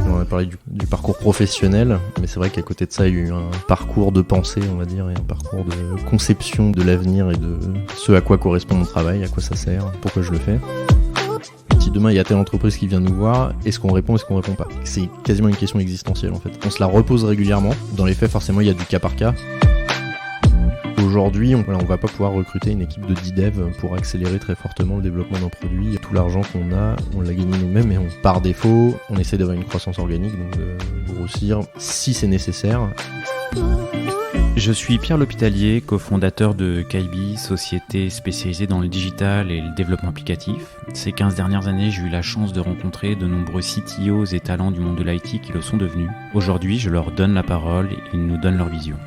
On a parlé du parcours professionnel, mais c'est vrai qu'à côté de ça, il y a eu un parcours de pensée, on va dire, et un parcours de conception de l'avenir et de ce à quoi correspond mon travail, à quoi ça sert, pourquoi je le fais. Si demain il y a telle entreprise qui vient nous voir, est-ce qu'on répond, est-ce qu'on répond pas ? C'est quasiment une question existentielle en fait. On se la repose régulièrement. Dans les faits, forcément, il y a du cas par cas. Aujourd'hui, on va pas pouvoir recruter une équipe de 10 devs pour accélérer très fortement le développement d'un produit. Tout l'argent qu'on a, on l'a gagné nous-mêmes et par défaut, on essaie d'avoir une croissance organique, donc de grossir si c'est nécessaire. Je suis Pierre L'Hôpitalier, cofondateur de Kaibi, société spécialisée dans le digital et le développement applicatif. Ces 15 dernières années, j'ai eu la chance de rencontrer de nombreux CTOs et talents du monde de l'IT qui le sont devenus. Aujourd'hui, je leur donne la parole et ils nous donnent leur vision.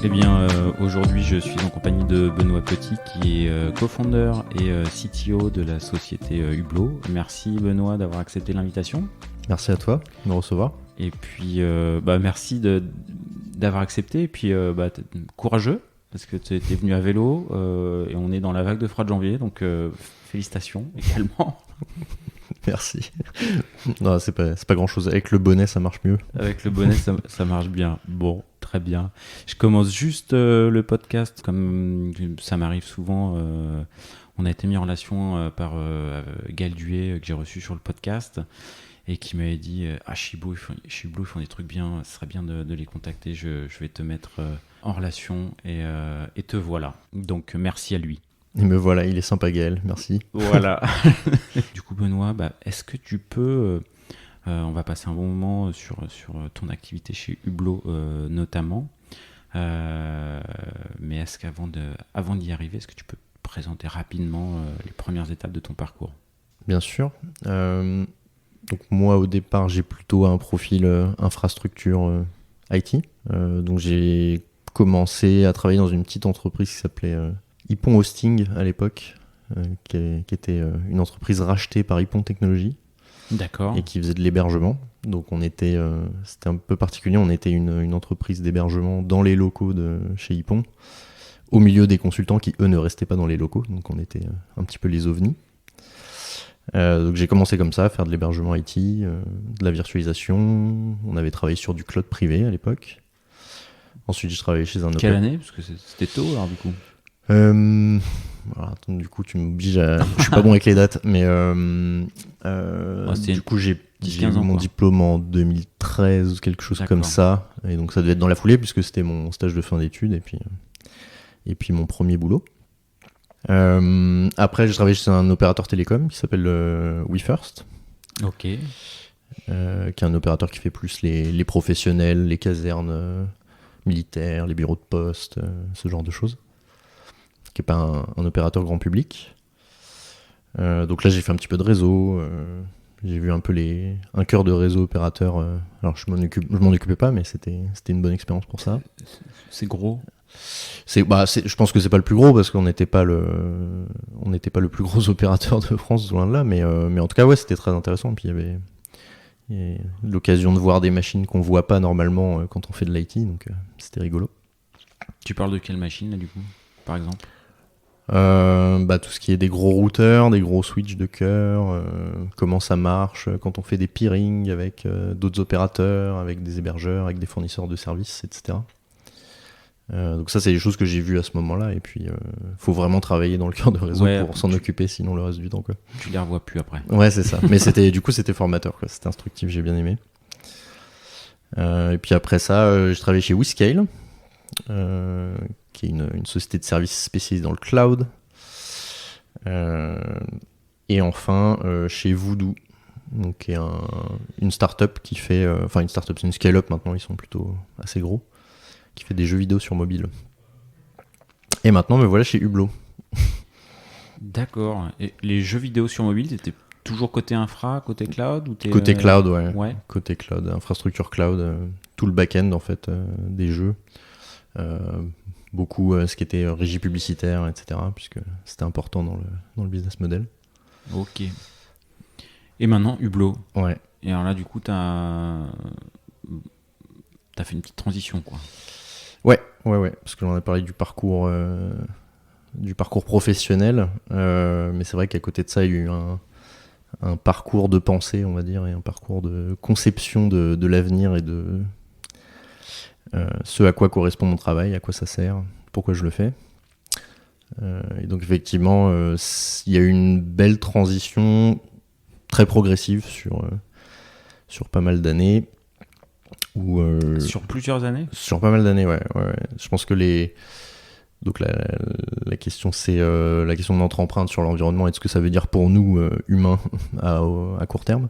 Eh bien, aujourd'hui, je suis en compagnie de Benoît Petit, qui est co-founder et CTO de la société Hublot. Merci Benoît d'avoir accepté l'invitation. Merci à toi de me recevoir. Et puis, merci d'avoir accepté. Et puis, courageux, parce que tu es venu à vélo et on est dans la vague de froid de janvier. Donc, félicitations également. Merci. Non, c'est pas grand-chose. Avec le bonnet, ça marche mieux. Avec le bonnet, ça marche bien. Bon, très bien. Je commence juste le podcast, comme ça m'arrive souvent. On a été mis en relation par Gaël Duet, que j'ai reçu sur le podcast, et qui m'avait dit Hublot, ils font des trucs bien, ce serait bien de les contacter. Je vais te mettre en relation, et te voilà. Donc, merci à lui. Et me voilà, il est sympa Gaël, merci. Voilà. Du coup Benoît, est-ce que tu peux, on va passer un bon moment sur ton activité chez Hublot notamment, mais est-ce qu'avant d'y arriver, est-ce que tu peux présenter rapidement les premières étapes de ton parcours ? Bien sûr. Donc moi au départ j'ai plutôt un profil infrastructure IT, donc j'ai commencé à travailler dans une petite entreprise qui s'appelait Ypon Hosting à l'époque, qui était une entreprise rachetée par Ypon Technologies. D'accord. Et qui faisait de l'hébergement. Donc c'était un peu particulier, on était une entreprise d'hébergement dans les locaux de chez Ypon, au milieu des consultants qui eux ne restaient pas dans les locaux, donc on était un petit peu les ovnis. Donc j'ai commencé comme ça à faire de l'hébergement IT, de la virtualisation. On avait travaillé sur du cloud privé à l'époque. Ensuite j'ai travaillé chez un Quelle année ? Parce que c'était tôt alors du coup. Voilà, attends, du coup tu m'obliges à... Je suis pas bon avec les dates, mais du coup j'ai eu mon diplôme en 2013 ou quelque chose comme ça, et donc ça devait être dans la foulée puisque c'était mon stage de fin d'études et puis mon premier boulot. Après j'ai travaillé chez un opérateur télécom qui s'appelle WeFirst. Ok. Qui est un opérateur qui fait plus les professionnels, les casernes militaires, les bureaux de poste, ce genre de choses, qui n'est pas un opérateur grand public. Donc là j'ai fait un petit peu de réseau, j'ai vu un peu un cœur de réseau opérateur. Alors je m'en occupais pas, mais c'était une bonne expérience pour ça. C'est gros. Je pense que c'est pas le plus gros parce qu'on n'était pas le plus gros opérateur de France, loin de là, mais en tout cas ouais, c'était très intéressant. Puis il y avait l'occasion de voir des machines qu'on voit pas normalement quand on fait de l'IT, donc c'était rigolo. Tu parles de quelle machine là du coup, par exemple ? Tout ce qui est des gros routeurs, des gros switches de cœur, comment ça marche quand on fait des peerings avec d'autres opérateurs, avec des hébergeurs, avec des fournisseurs de services, etc. Donc ça c'est des choses que j'ai vues à ce moment-là, et puis faut vraiment travailler dans le cœur de réseau pour s'en occuper, sinon le reste du temps quoi. Tu les revois plus après. Ouais c'est ça, mais c'était formateur quoi, c'était instructif, j'ai bien aimé. Et puis après ça j'ai travaillé chez WeScale, qui est une société de services spécialisée dans le cloud, et enfin chez Voodoo, donc qui est une start-up qui fait, une start-up, c'est une scale-up maintenant, ils sont plutôt assez gros, qui fait des jeux vidéo sur mobile. Et maintenant me voilà chez Hublot. D'accord. Et les jeux vidéo sur mobile, t'étais toujours côté infra, côté cloud ou Côté cloud, ouais. Côté cloud, infrastructure cloud, tout le back-end en fait des jeux. Beaucoup ce qui était régie publicitaire, etc., puisque c'était important dans le business model. Ok. Et maintenant, Hublot. Ouais. Et alors là, du coup, t'as t'as fait une petite transition, quoi. Ouais, parce que j'en ai parlé du parcours professionnel, mais c'est vrai qu'à côté de ça, il y a eu un parcours de pensée, on va dire, et un parcours de conception de l'avenir et de ce à quoi correspond mon travail, à quoi ça sert, pourquoi je le fais. Et donc effectivement, il y a eu une belle transition très progressive sur pas mal d'années. Sur plusieurs années ? Sur pas mal d'années, ouais. Je pense que donc la question, c'est la question de notre empreinte sur l'environnement et de ce que ça veut dire pour nous, humains, à court terme.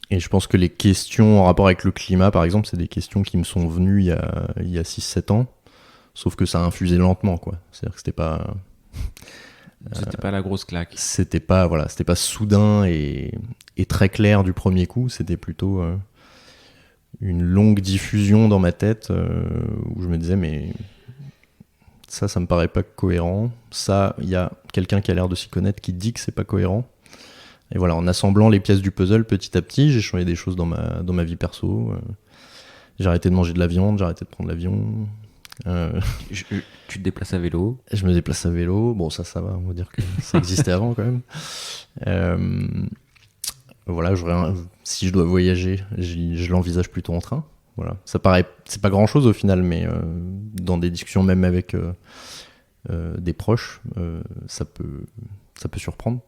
Et je pense que les questions en rapport avec le climat, par exemple, c'est des questions qui me sont venues il y a 6-7 ans, sauf que ça a infusé lentement, quoi. C'est-à-dire que c'était pas la grosse claque. C'était pas soudain et très clair du premier coup, c'était plutôt une longue diffusion dans ma tête où je me disais mais ça me paraît pas cohérent, ça il y a quelqu'un qui a l'air de s'y connaître qui dit que c'est pas cohérent, et voilà, en assemblant les pièces du puzzle petit à petit, j'ai changé des choses dans ma vie perso, j'ai arrêté de manger de la viande, j'ai arrêté de prendre l'avion. Tu te déplaces à vélo ? Je me déplace à vélo, bon ça va, on va dire que ça existait avant quand même. Voilà, si je dois voyager, je l'envisage plutôt en train. Voilà, ça paraît, c'est pas grand chose au final, mais dans des discussions même avec des proches, ça peut surprendre.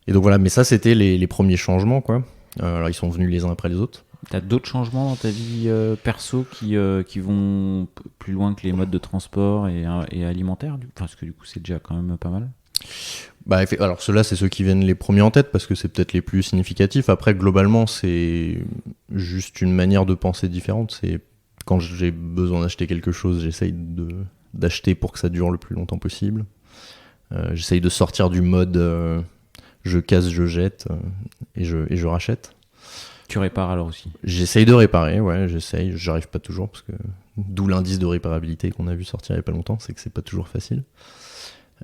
Et donc voilà, mais ça c'était les premiers changements, quoi. Alors ils sont venus les uns après les autres. T'as d'autres changements dans ta vie perso qui vont plus loin que les modes de transport et alimentaires, parce que du coup c'est déjà quand même pas mal. Bah, alors ceux-là, c'est ceux qui viennent les premiers en tête parce que c'est peut-être les plus significatifs. Après, globalement, c'est juste une manière de penser différente. C'est quand j'ai besoin d'acheter quelque chose, j'essaye d'acheter pour que ça dure le plus longtemps possible. J'essaye de sortir du mode je casse, je jette et je rachète. Tu répares alors aussi ? J'essaye de réparer, ouais, j'arrive pas toujours parce que d'où l'indice de réparabilité qu'on a vu sortir il y a pas longtemps, c'est que c'est pas toujours facile.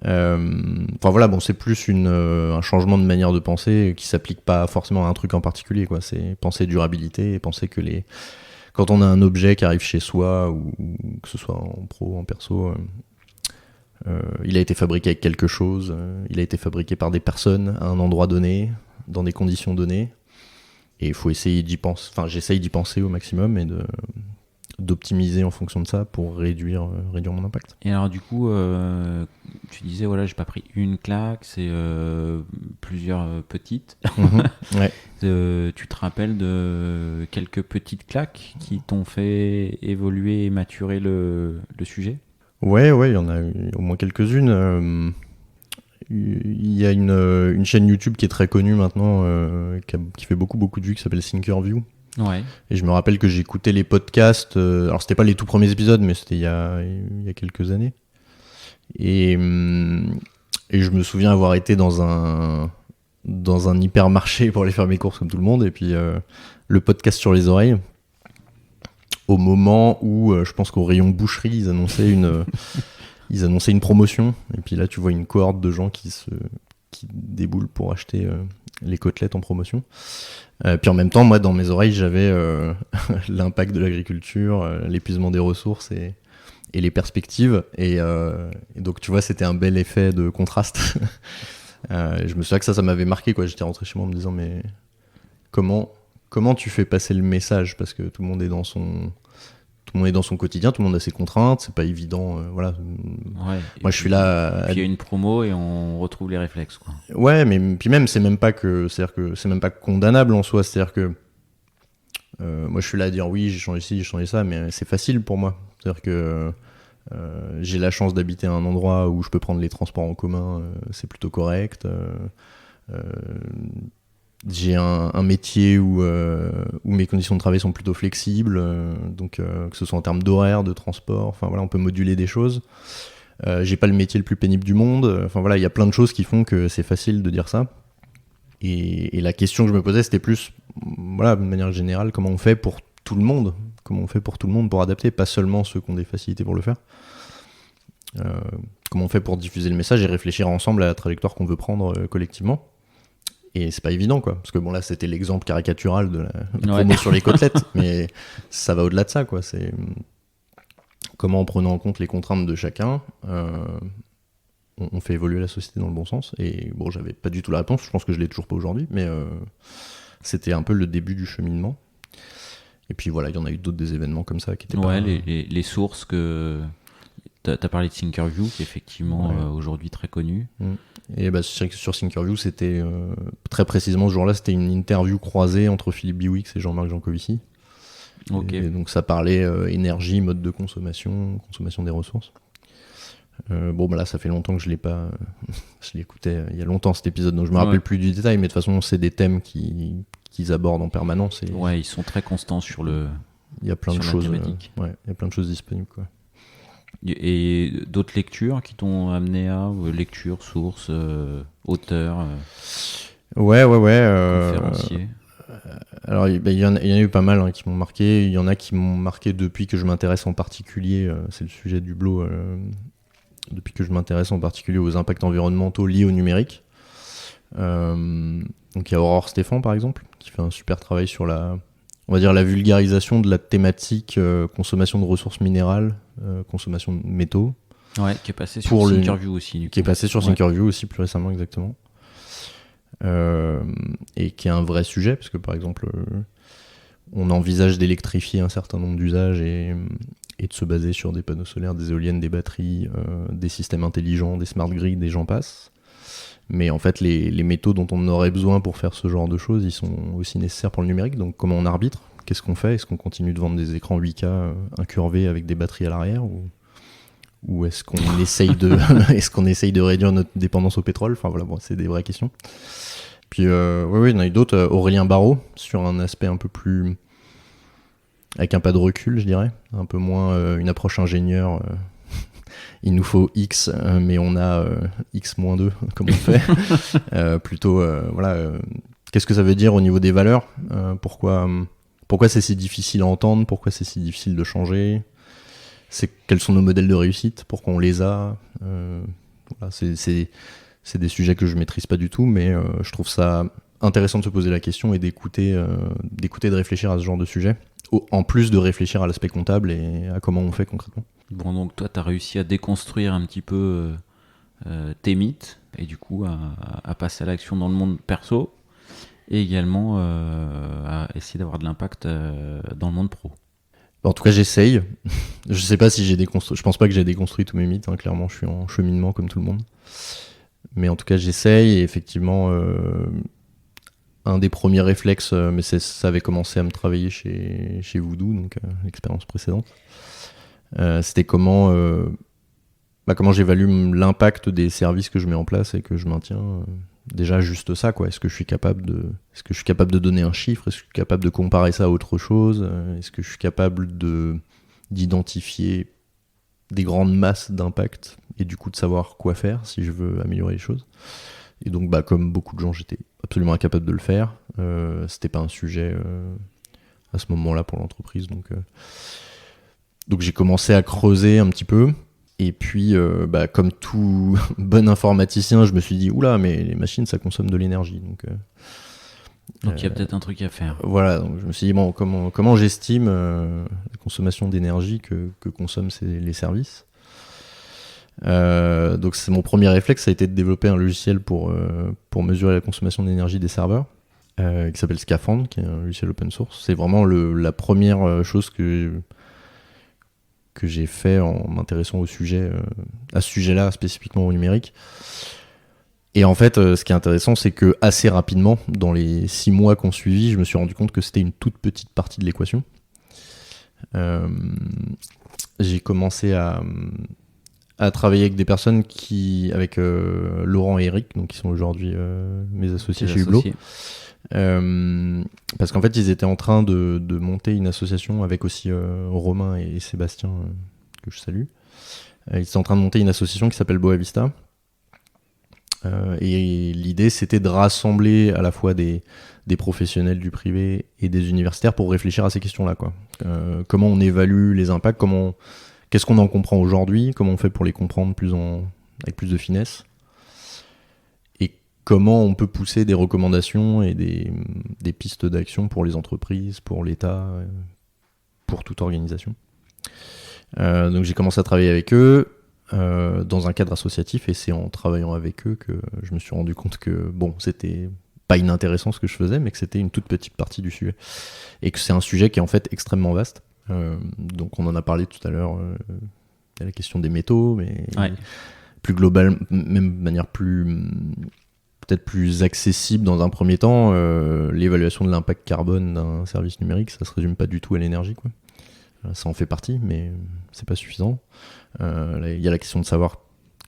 Enfin voilà, bon, c'est plus un changement de manière de penser qui s'applique pas forcément à un truc en particulier, quoi. C'est penser durabilité et penser que quand on a un objet qui arrive chez soi, ou que ce soit en pro, en perso, il a été fabriqué avec quelque chose, il a été fabriqué par des personnes à un endroit donné, dans des conditions données, et il faut essayer d'y penser. Enfin, j'essaye d'y penser au maximum et d'optimiser en fonction de ça pour réduire mon impact. Et alors du coup, tu disais voilà, j'ai pas pris une claque, c'est plusieurs petites. Ouais. Tu te rappelles de quelques petites claques qui t'ont fait évoluer et maturer le sujet ? Ouais, il y en a eu au moins quelques-unes. Il y a une chaîne YouTube qui est très connue maintenant, qui fait beaucoup de vues, qui s'appelle Thinkerview. Ouais. Et je me rappelle que j'écoutais les podcasts, alors c'était pas les tout premiers épisodes, mais c'était il y a quelques années. Et je me souviens avoir été dans un hypermarché pour aller faire mes courses comme tout le monde, et puis le podcast sur les oreilles, au moment où je pense qu'au rayon boucherie, ils annonçaient une promotion, et puis là tu vois une cohorte de gens qui déboulent pour acheter les côtelettes en promotion. Puis en même temps, moi, dans mes oreilles, j'avais l'impact de l'agriculture, l'épuisement des ressources et les perspectives. Et donc, tu vois, c'était un bel effet de contraste. Je me souviens que ça m'avait marqué, quoi. J'étais rentré chez moi en me disant, mais comment tu fais passer le message ? Parce que tout le monde est dans son quotidien, tout le monde a ses contraintes, c'est pas évident, voilà. Ouais, moi je suis là. Puis il y a une promo et on retrouve les réflexes, quoi. Ouais, mais puis même c'est même pas condamnable en soi, c'est-à-dire que moi je suis là à dire oui, j'ai changé ci, j'ai changé ça, mais c'est facile pour moi. C'est-à-dire que j'ai la chance d'habiter à un endroit où je peux prendre les transports en commun, c'est plutôt correct. J'ai un métier où mes conditions de travail sont plutôt flexibles, donc que ce soit en termes d'horaire, de transport, enfin voilà, on peut moduler des choses. J'ai pas le métier le plus pénible du monde, enfin voilà, il y a plein de choses qui font que c'est facile de dire ça. Et la question que je me posais, c'était plus, voilà, de manière générale, comment on fait pour tout le monde pour adapter, pas seulement ceux qui ont des facilités pour le faire. Comment on fait pour diffuser le message et réfléchir ensemble à la trajectoire qu'on veut prendre collectivement. Et c'est pas évident, quoi. Parce que bon, là, c'était l'exemple caricatural de la promo sur les côtelettes, mais ça va au-delà de ça, quoi. C'est comment, en prenant en compte les contraintes de chacun, on fait évoluer la société dans le bon sens. Et bon, j'avais pas du tout la réponse, je pense que je l'ai toujours pas aujourd'hui, mais c'était un peu le début du cheminement. Et puis voilà, il y en a eu d'autres des événements comme ça qui étaient pas... les sources que... T'as parlé de Thinkerview, qui est effectivement aujourd'hui très connu. Et bah, sur Thinkerview, c'était très précisément ce jour-là, c'était une interview croisée entre Philippe Biwix et Jean-Marc Jancovici. Okay. Et donc ça parlait énergie, mode de consommation des ressources. Bon, bah là, ça fait longtemps que je l'ai pas... je l'écoutais il y a longtemps, cet épisode, donc je me rappelle plus du détail, mais de toute façon, c'est des thèmes qu'ils abordent en permanence. Et ouais, ils sont très constants sur le... Il y a plein de choses, il y a plein de choses disponibles, quoi. Et d'autres lectures qui t'ont amené à lecture, source, auteur, conférencier. Alors il y en a eu pas mal qui m'ont marqué. Il y en a qui m'ont marqué depuis que je m'intéresse en particulier, c'est le sujet du Hublot, depuis que je m'intéresse en particulier aux impacts environnementaux liés au numérique. Donc il y a Aurore Stéphan par exemple, qui fait un super travail sur on va dire la vulgarisation de la thématique consommation de ressources minérales, consommation de métaux. Ouais, qui est passé sur Thinkerview aussi. Qui est passé sur Thinkerview aussi plus récemment, exactement. Et qui est un vrai sujet, parce que par exemple, on envisage d'électrifier un certain nombre d'usages et de se baser sur des panneaux solaires, des éoliennes, des batteries, des systèmes intelligents, des smart grids, des j'en passe. Mais en fait, les métaux dont on aurait besoin pour faire ce genre de choses, ils sont aussi nécessaires pour le numérique. Donc comment on arbitre ? Qu'est-ce qu'on fait ? Est-ce qu'on continue de vendre des écrans 8K incurvés avec des batteries à l'arrière ou est-ce qu'on essaye de réduire notre dépendance au pétrole ? Enfin voilà, bon, c'est des vraies questions. Puis il y en a eu d'autres. Aurélien Barraud, sur un aspect un peu plus... avec un pas de recul, je dirais. Un peu moins une approche ingénieure. Il nous faut X, mais on a X-2, comme on fait. Plutôt, qu'est-ce que ça veut dire au niveau des valeurs ? Pourquoi c'est si difficile à entendre ? Pourquoi c'est si difficile de changer ? Quels sont nos modèles de réussite ? Pourquoi on les a ? Voilà, c'est des sujets que je maîtrise pas du tout, mais je trouve ça intéressant de se poser la question et d'écouter, de réfléchir à ce genre de sujet, en plus de réfléchir à l'aspect comptable et à comment on fait concrètement. Bon, donc toi, tu as réussi à déconstruire un petit peu tes mythes et du coup à passer à l'action dans le monde perso et également à essayer d'avoir de l'impact dans le monde pro. En tout cas, j'essaye. Je sais pas si j'ai déconstruit. Je pense pas que j'ai déconstruit tous mes mythes. Clairement, je suis en cheminement comme tout le monde. Mais en tout cas, j'essaye. Et effectivement, un des premiers réflexes, mais ça avait commencé à me travailler chez Voodoo, donc l'expérience précédente. C'était comment j'évalue l'impact des services que je mets en place et que je maintiens. Déjà juste ça, quoi. Est-ce que je suis capable de donner un chiffre ? Est-ce que je suis capable de comparer ça à autre chose ? Est-ce que je suis capable d'identifier des grandes masses d'impact et du coup de savoir quoi faire si je veux améliorer les choses ? Et donc comme beaucoup de gens, j'étais absolument incapable de le faire. C'était pas un sujet à ce moment-là pour l'entreprise, donc j'ai commencé à creuser un petit peu. Et puis, comme tout bon informaticien, je me suis dit, oula, mais les machines, ça consomme de l'énergie. Donc il y a peut-être un truc à faire. Voilà, donc je me suis dit, bon, comment j'estime la consommation d'énergie que consomment les services ? Donc c'est mon premier réflexe, ça a été de développer un logiciel pour mesurer la consommation d'énergie des serveurs, qui s'appelle Scaphandre, qui est un logiciel open source. C'est vraiment la première chose que j'ai fait en m'intéressant à ce sujet-là, spécifiquement au numérique. Et en fait, ce qui est intéressant, c'est que assez rapidement, dans les 6 mois qu'on suivit, je me suis rendu compte que c'était une toute petite partie de l'équation. J'ai commencé à travailler avec des personnes avec Laurent et Eric, donc qui sont aujourd'hui mes associés chez Hublot. Parce qu'en fait ils étaient en train de monter une association avec aussi Romain et Sébastien, que je salue. Ils étaient en train de monter une association qui s'appelle Boavista, et l'idée c'était de rassembler à la fois des professionnels du privé et des universitaires pour réfléchir à ces questions-là, quoi. Comment on évalue les impacts, qu'est-ce qu'on en comprend aujourd'hui, comment on fait pour les comprendre avec plus de finesse, et comment on peut pousser des recommandations et des pistes d'action pour les entreprises, pour l'État, pour toute organisation. Donc j'ai commencé à travailler avec eux dans un cadre associatif, et c'est en travaillant avec eux que je me suis rendu compte que bon, c'était pas inintéressant ce que je faisais, mais que c'était une toute petite partie du sujet. Et que c'est un sujet qui est en fait extrêmement vaste. Donc on en a parlé tout à l'heure, il y a la question des métaux, mais plus global, même de manière peut-être plus accessible dans un premier temps, l'évaluation de l'impact carbone d'un service numérique, ça se résume pas du tout à l'énergie, quoi. Ça en fait partie, mais c'est pas suffisant. Il y a la question de savoir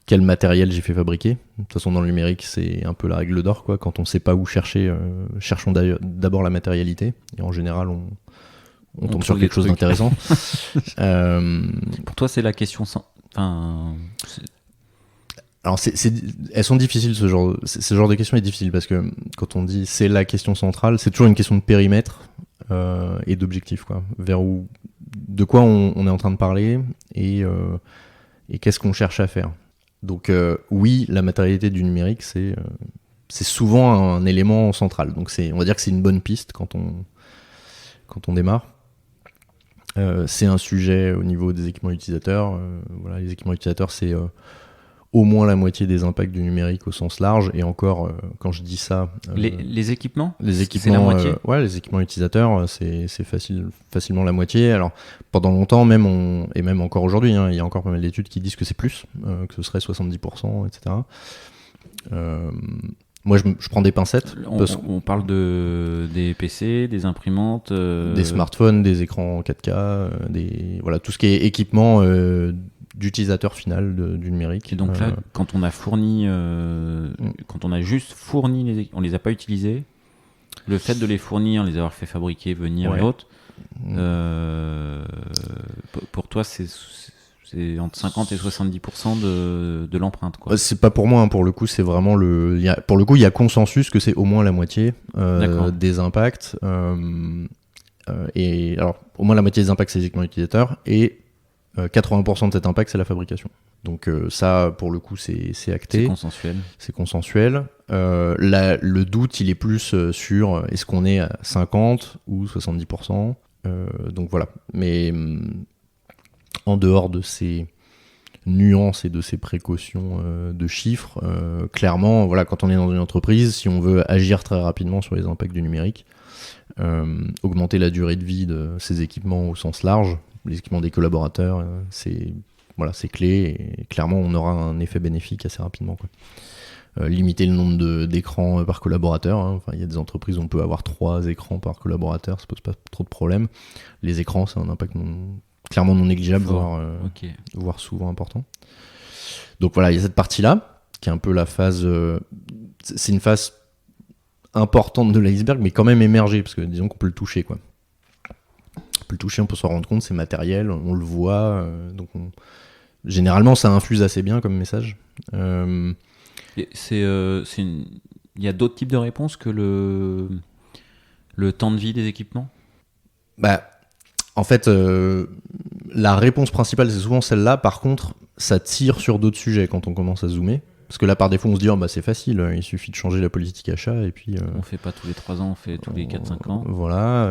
quel matériel j'ai fait fabriquer. De toute façon, dans le numérique, c'est un peu la règle d'or, quoi. Quand on sait pas où chercher, cherchons d'abord la matérialité. Et en général, on tombe sur quelque chose d'intéressant. Pour toi, c'est la question Alors, elles sont difficiles, ce genre de question est difficile, parce que quand on dit c'est la question centrale, c'est toujours une question de périmètre et d'objectif, quoi. De quoi on est en train de parler et qu'est-ce qu'on cherche à faire. Donc oui, la matérialité du numérique, c'est souvent un élément central. Donc on va dire que c'est une bonne piste quand on démarre. C'est un sujet au niveau des équipements utilisateurs. Voilà, les équipements utilisateurs, c'est au moins la moitié des impacts du numérique au sens large. Et encore, quand je dis ça... les équipements, c'est la moitié. Les équipements utilisateurs, c'est facilement la moitié. Alors, pendant longtemps, même encore aujourd'hui, hein, il y a encore pas mal d'études qui disent que c'est plus, que ce serait 70%, etc. Moi, je prends des pincettes. On parle des PC, des imprimantes... Des smartphones, des écrans 4K, voilà, tout ce qui est équipement d'utilisateur final du numérique. Et donc là, quand on a fourni, quand on a juste fourni, on les a pas utilisés, le fait de les fournir, les avoir fait fabriquer, venir et autres, pour toi, c'est entre 50 et 70% de l'empreinte, quoi. C'est pas pour moi, hein, pour le coup, c'est vraiment pour le coup, il y a consensus que c'est au moins la moitié des impacts. Et alors, au moins la moitié des impacts, c'est les équipements utilisateurs, et 80% de cet impact, c'est la fabrication. Donc ça, pour le coup, c'est acté. C'est consensuel. Le doute, il est plus sur est-ce qu'on est à 50 ou 70%. Donc voilà. Mais en dehors de ces nuances et de ces précautions de chiffres, clairement, voilà, quand on est dans une entreprise, si on veut agir très rapidement sur les impacts du numérique, augmenter la durée de vie de ces équipements au sens large, les équipements des collaborateurs, c'est clé, et clairement on aura un effet bénéfique assez rapidement, quoi. Limiter le nombre d'écrans par collaborateur, hein. Enfin, il y a des entreprises où on peut avoir 3 écrans par collaborateur, ça pose pas trop de problèmes. Les écrans, c'est un impact clairement non négligeable, voire souvent important. Donc voilà, il y a cette partie-là, qui est un peu la phase... c'est une phase importante de l'iceberg, mais quand même émergée, parce que disons qu'on peut le toucher, quoi. On peut le toucher, on peut s'en rendre compte, c'est matériel, on le voit, donc généralement ça infuse assez bien comme message. Il y a d'autres types de réponses que le temps de vie des équipements ? En fait, la réponse principale, c'est souvent celle-là. Par contre, ça tire sur d'autres sujets quand on commence à zoomer. Parce que là, par défaut, on se dit, c'est facile, il suffit de changer la politique achat, et puis... on fait pas tous les 3 ans, on fait tous les 4-5 ans. Voilà.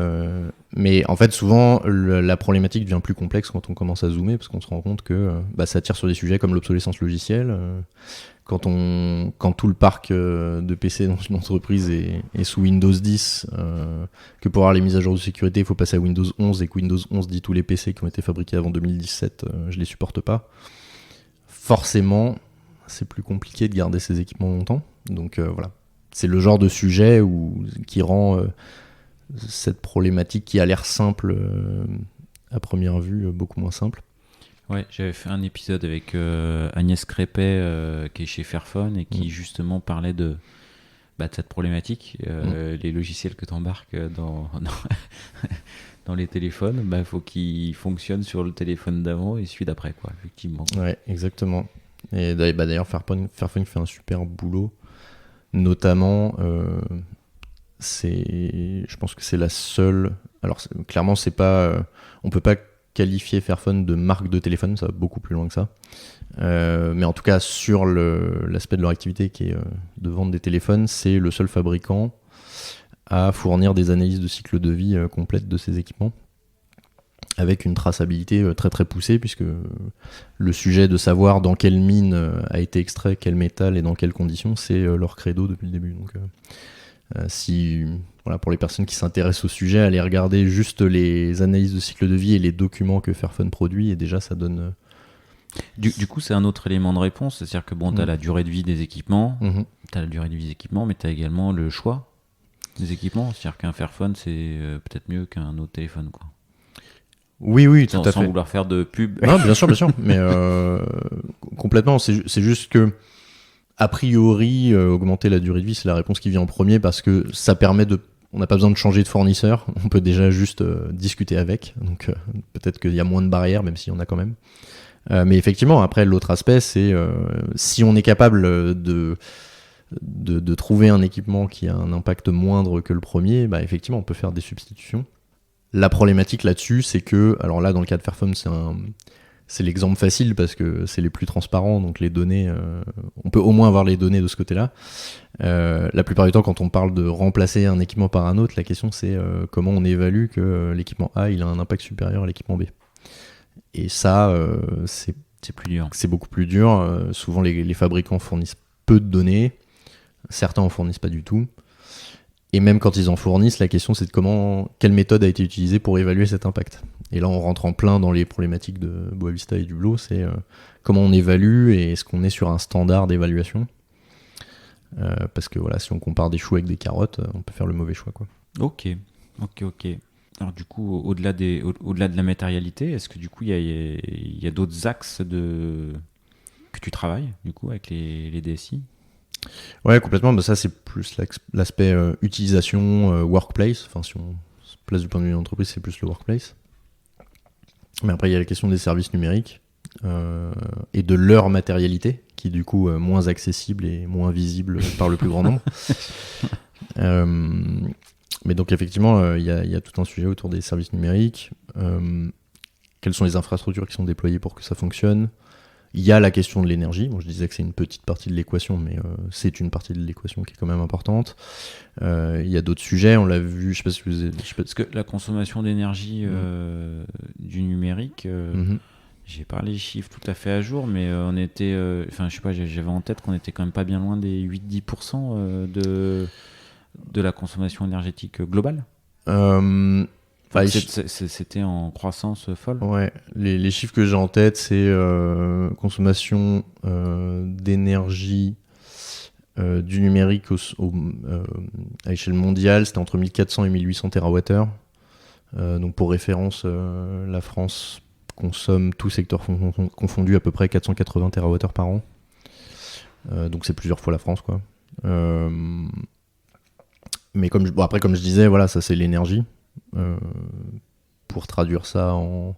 Mais en fait, souvent, la problématique devient plus complexe quand on commence à zoomer, parce qu'on se rend compte que ça tire sur des sujets comme l'obsolescence logicielle. Quand tout le parc de PC dans une entreprise est sous Windows 10, que pour avoir les mises à jour de sécurité, il faut passer à Windows 11, et que Windows 11 dit tous les PC qui ont été fabriqués avant 2017, je les supporte pas. Forcément, c'est plus compliqué de garder ces équipements longtemps. Donc voilà. C'est le genre de sujet qui rend cette problématique qui a l'air simple à première vue beaucoup moins simple. Ouais, j'avais fait un épisode avec Agnès Crépet qui est chez Fairphone et qui justement parlait de cette problématique. Les logiciels que tu embarques dans les téléphones, faut qu'ils fonctionnent sur le téléphone d'avant et celui d'après, quoi, effectivement. Ouais, exactement. Et d'ailleurs, Fairphone fait un super boulot. Notamment, je pense que c'est la seule... Alors, clairement, c'est pas... on peut pas qualifier Fairphone de marque de téléphone, ça va beaucoup plus loin que ça. Mais en tout cas, sur l'aspect de leur activité qui est de vendre des téléphones, c'est le seul fabricant à fournir des analyses de cycle de vie complètes de ces équipements, avec une traçabilité très très poussée, puisque le sujet de savoir dans quelle mine a été extrait quel métal et dans quelles conditions, c'est leur credo depuis le début. Donc voilà, pour les personnes qui s'intéressent au sujet, allez regarder juste les analyses de cycle de vie et les documents que Fairphone produit, et déjà ça donne... Du coup, c'est un autre élément de réponse, c'est-à-dire que tu as la durée de vie des équipements, mais tu as également le choix des équipements, c'est-à-dire qu'un Fairphone, c'est peut-être mieux qu'un autre téléphone, quoi. Oui, tout à fait. Sans vouloir faire de pub. Non, bien sûr, mais complètement, c'est juste que a priori, augmenter la durée de vie, c'est la réponse qui vient en premier, parce que ça permet on n'a pas besoin de changer de fournisseur, on peut déjà juste discuter avec, donc peut-être qu'il y a moins de barrières, même s'il y en a quand même. Mais effectivement, après, l'autre aspect, c'est si on est capable de trouver un équipement qui a un impact moindre que le premier, bah effectivement, on peut faire des substitutions. La problématique là-dessus, c'est que, alors là, dans le cas de Fairphone, c'est l'exemple facile parce que c'est les plus transparents, donc les données, on peut au moins avoir les données de ce côté-là. La plupart du temps, quand on parle de remplacer un équipement par un autre, la question c'est comment on évalue que l'équipement A il a un impact supérieur à l'équipement B. Et ça, c'est plus dur. C'est beaucoup plus dur. Souvent, les fabricants fournissent peu de données, certains en fournissent pas du tout. Et même quand ils en fournissent, la question c'est de quelle méthode a été utilisée pour évaluer cet impact. Et là, on rentre en plein dans les problématiques de Boavista et Hublot, c'est comment on évalue et est-ce qu'on est sur un standard d'évaluation. Parce que voilà, si on compare des choux avec des carottes, on peut faire le mauvais choix, quoi. Ok. Alors du coup, au-delà de la matérialité, est-ce que du coup, il y a d'autres axes que tu travailles du coup avec les DSI ? Ouais, complètement. Bah, ça, c'est plus l'aspect utilisation, workplace. Enfin, si on se place du point de vue de l'entreprise, c'est plus le workplace. Mais après, il y a la question des services numériques et de leur matérialité, qui est du coup moins accessible et moins visible par le plus grand nombre. Mais donc, effectivement, il y a tout un sujet autour des services numériques. Quelles sont les infrastructures qui sont déployées pour que ça fonctionne ? Il y a la question de l'énergie. Bon, je disais que c'est une petite partie de l'équation, mais c'est une partie de l'équation qui est quand même importante. Il y a d'autres sujets, on l'a vu, je sais pas si vous avez... Parce que la consommation d'énergie du numérique, j'ai pas les chiffres tout à fait à jour, mais on était... Enfin, je sais pas, j'avais en tête qu'on était quand même pas bien loin des 8-10% de la consommation énergétique globale. C'était en croissance folle. Ouais, les chiffres que j'ai en tête, c'est consommation d'énergie du numérique à échelle mondiale, c'était entre 1400 et 1800 TWh. Donc pour référence, la France consomme tout secteur confondu à peu près 480 TWh par an. Donc c'est plusieurs fois la France, quoi. Mais comme je disais, voilà, ça c'est l'énergie. Pour traduire ça en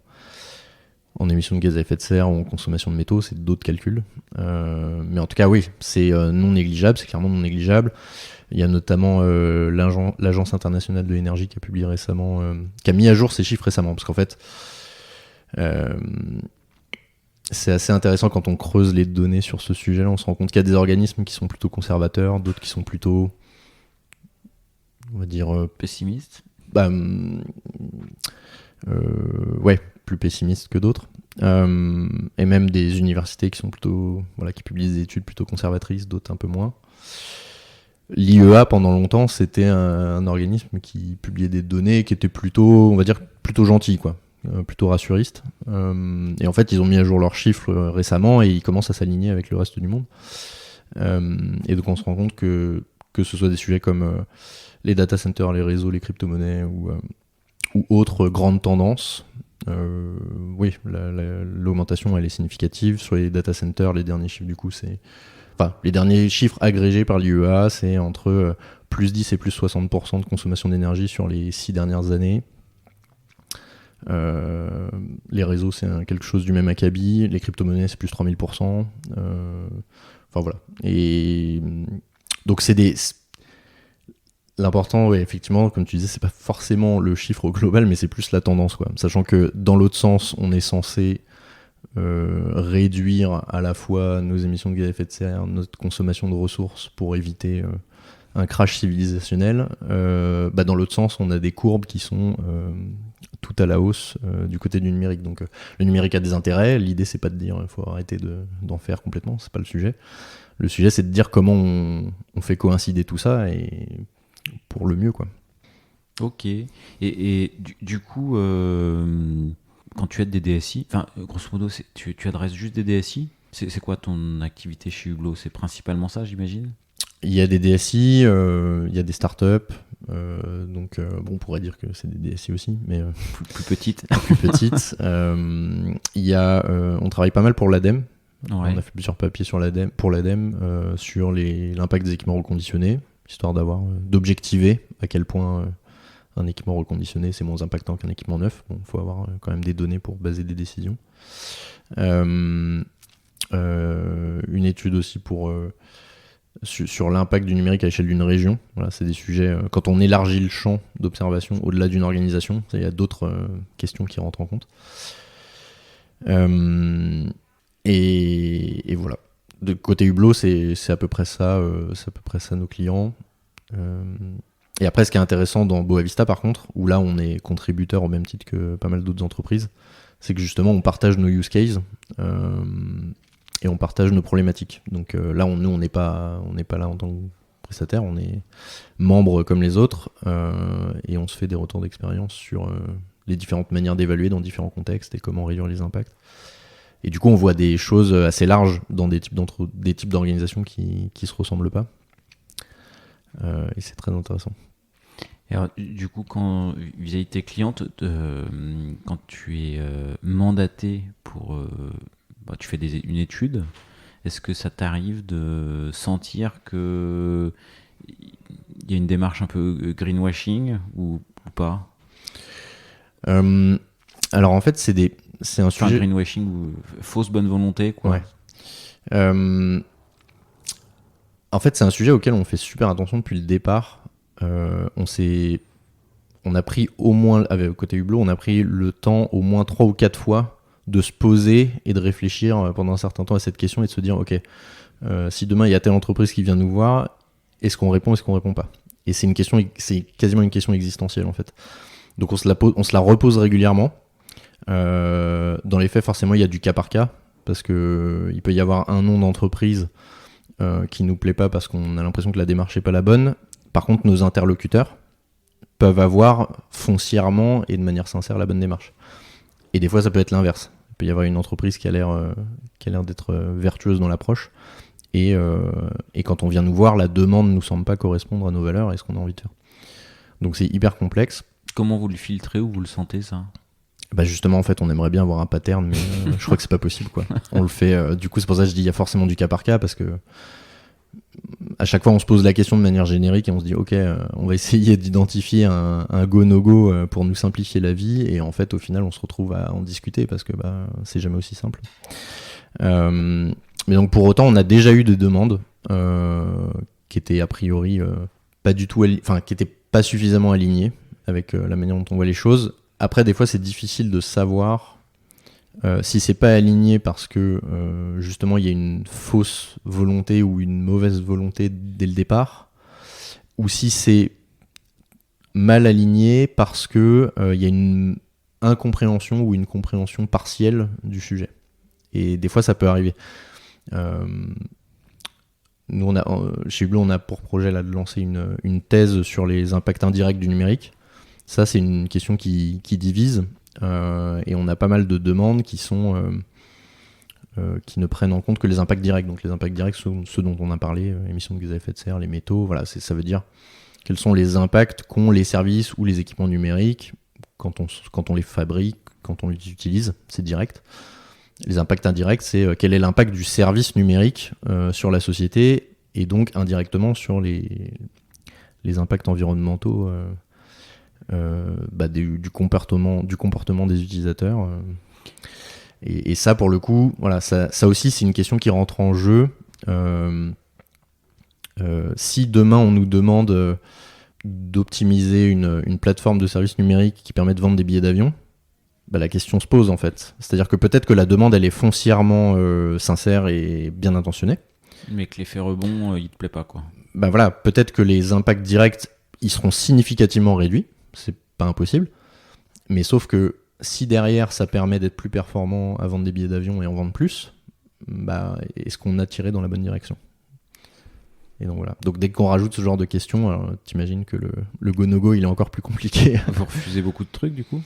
émissions de gaz à effet de serre ou en consommation de métaux, c'est d'autres calculs. Mais en tout cas, oui, c'est non négligeable, c'est clairement non négligeable. Il y a notamment l'Agence internationale de l'énergie qui a publié récemment, qui a mis à jour ces chiffres récemment, parce qu'en fait, c'est assez intéressant quand on creuse les données sur ce sujet-là, on se rend compte qu'il y a des organismes qui sont plutôt conservateurs, d'autres qui sont plutôt, on va dire, pessimistes. Ouais, plus pessimistes que d'autres. Et même des universités qui sont plutôt, qui publient des études plutôt conservatrices, d'autres un peu moins. L'IEA, pendant longtemps, c'était un organisme qui publiait des données qui étaient plutôt, on va dire, plutôt gentilles, quoi. Plutôt rassuristes. Et en fait, ils ont mis à jour leurs chiffres récemment et ils commencent à s'aligner avec le reste du monde. Et donc, on se rend compte que ce soit des sujets comme les data centers, les réseaux, les crypto-monnaies ou autres grandes tendances, oui, l'augmentation elle est significative. Sur les data centers, les derniers chiffres du coup les derniers chiffres agrégés par l'IEA, c'est entre plus 10 et plus 60% de consommation d'énergie sur les 6 dernières années. Les réseaux, c'est quelque chose du même acabit. Les crypto-monnaies, c'est plus 3000%. Voilà. Et donc, c'est L'important, ouais, effectivement, comme tu disais, c'est pas forcément le chiffre global, mais c'est plus la tendance, quoi. Sachant que dans l'autre sens, on est censé réduire à la fois nos émissions de gaz à effet de serre, notre consommation de ressources pour éviter un crash civilisationnel. Dans l'autre sens, on a des courbes qui sont tout à la hausse du côté du numérique. Donc le numérique a des intérêts. L'idée, c'est pas de dire il faut arrêter d'en faire complètement, c'est pas le sujet. Le sujet, c'est de dire comment on fait coïncider tout ça et pour le mieux, quoi. Ok. Et du coup, quand tu aides des DSI, enfin, grosso modo, tu adresses juste des DSI? C'est quoi ton activité chez Hublot? C'est principalement ça, j'imagine? Il y a des DSI, il y a des startups, donc on pourrait dire que c'est des DSI aussi, mais Plus petite. plus petites. On travaille pas mal pour l'ADEME. Ouais. On a fait plusieurs papiers pour l'ADEME sur l'impact des équipements reconditionnés, histoire d'objectiver à quel point un équipement reconditionné c'est moins impactant qu'un équipement neuf. Bon, faut avoir quand même des données pour baser des décisions. Une étude aussi sur l'impact du numérique à l'échelle d'une région. Voilà, c'est des sujets, quand on élargit le champ d'observation au-delà d'une organisation, il y a d'autres questions qui rentrent en compte. Et voilà. De côté Hublot, c'est à peu près ça, nos clients. Et après, ce qui est intéressant dans Boavista, par contre, où là on est contributeur au même titre que pas mal d'autres entreprises, c'est que justement on partage nos use cases et on partage nos problématiques. Donc là, nous on n'est pas là en tant que prestataire, on est membre comme les autres et on se fait des retours d'expérience sur les différentes manières d'évaluer dans différents contextes et comment réduire les impacts. Et du coup, on voit des choses assez larges dans des types d'organisations qui se ressemblent pas. Et c'est très intéressant. Et alors, du coup, vis-à-vis de tes clientes, quand tu es mandaté pour... tu fais une étude, est-ce que ça t'arrive de sentir que il y a une démarche un peu greenwashing ou pas? Alors en fait, c'est un sujet... greenwashing ou fausse bonne volonté, quoi. Ouais. En fait, c'est un sujet auquel on fait super attention depuis le départ. On a pris au moins, avec côté Hublot, on a pris le temps au moins 3 ou 4 fois de se poser et de réfléchir pendant un certain temps à cette question et de se dire, ok, si demain il y a telle entreprise qui vient nous voir, est-ce qu'on répond pas? Et c'est quasiment une question existentielle en fait. Donc on se la repose régulièrement. Dans les faits, forcément, il y a du cas par cas parce que il peut y avoir un nom d'entreprise qui nous plaît pas parce qu'on a l'impression que la démarche est pas la bonne. Par contre, nos interlocuteurs peuvent avoir foncièrement et de manière sincère la bonne démarche. Et des fois, ça peut être l'inverse. Il peut y avoir une entreprise qui a l'air d'être vertueuse dans l'approche. Et quand on vient nous voir, la demande ne nous semble pas correspondre à nos valeurs et ce qu'on a envie de faire. Donc c'est hyper complexe. Comment vous le filtrez ou vous le sentez, ça? Justement, en fait, on aimerait bien avoir un pattern, mais je crois que c'est pas possible, quoi. On le fait. Du coup, c'est pour ça que je dis il y a forcément du cas par cas, parce que à chaque fois, on se pose la question de manière générique et on se dit, ok, on va essayer d'identifier un go-no-go pour nous simplifier la vie, et en fait, au final, on se retrouve à en discuter parce que c'est jamais aussi simple. Mais donc, pour autant, on a déjà eu des demandes qui étaient a priori pas du tout, qui étaient pas suffisamment alignées avec la manière dont on voit les choses. Après, des fois, c'est difficile de savoir si c'est pas aligné parce que justement il y a une fausse volonté ou une mauvaise volonté dès le départ, ou si c'est mal aligné parce que il y a une incompréhension ou une compréhension partielle du sujet. Et des fois, ça peut arriver. Nous, chez Hublot, on a pour projet là de lancer une thèse sur les impacts indirects du numérique. Ça, c'est une question qui divise. Et on a pas mal de demandes qui ne prennent en compte que les impacts directs. Donc les impacts directs sont ceux dont on a parlé, émissions de gaz à effet de serre, les métaux, voilà, ça veut dire quels sont les impacts qu'ont les services ou les équipements numériques quand on les fabrique, quand on les utilise, c'est direct. Les impacts indirects, c'est quel est l'impact du service numérique sur la société et donc indirectement sur les impacts environnementaux du comportement des utilisateurs. Et ça, pour le coup, voilà, ça aussi, c'est une question qui rentre en jeu. Si demain, on nous demande d'optimiser une plateforme de services numériques qui permet de vendre des billets d'avion, bah, la question se pose en fait. C'est-à-dire que peut-être que la demande elle est foncièrement sincère et bien intentionnée. Mais que l'effet rebond, il te plaît pas, quoi. Bah voilà, peut-être que les impacts directs ils seront significativement réduits, c'est pas impossible. Mais sauf que si derrière ça permet d'être plus performant à vendre des billets d'avion et en vendre plus, bah est-ce qu'on a tiré dans la bonne direction ? Et donc voilà. Donc dès qu'on rajoute ce genre de questions, alors, t'imagines que le go-no-go il est encore plus compliqué. Vous refusez beaucoup de trucs, du coup ?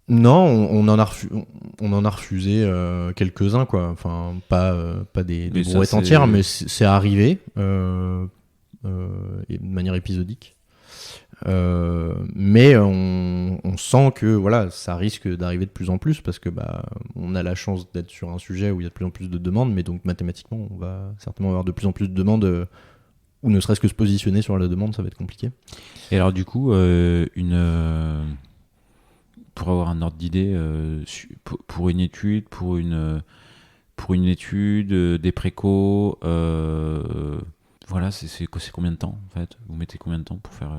Non, on en a refusé quelques-uns, quoi. Enfin, pas des brouettes entières, mais c'est arrivé et de manière épisodique. Mais on sent que voilà, ça risque d'arriver de plus en plus parce que bah, on a la chance d'être sur un sujet où il y a de plus en plus de demandes, mais donc mathématiquement, on va certainement avoir de plus en plus de demandes. Ou ne serait-ce que se positionner sur la demande, ça va être compliqué. Et alors du coup, pour avoir un ordre d'idée, pour une étude, pour une étude, des précos, voilà, c'est combien de temps en fait ? Vous mettez combien de temps pour faire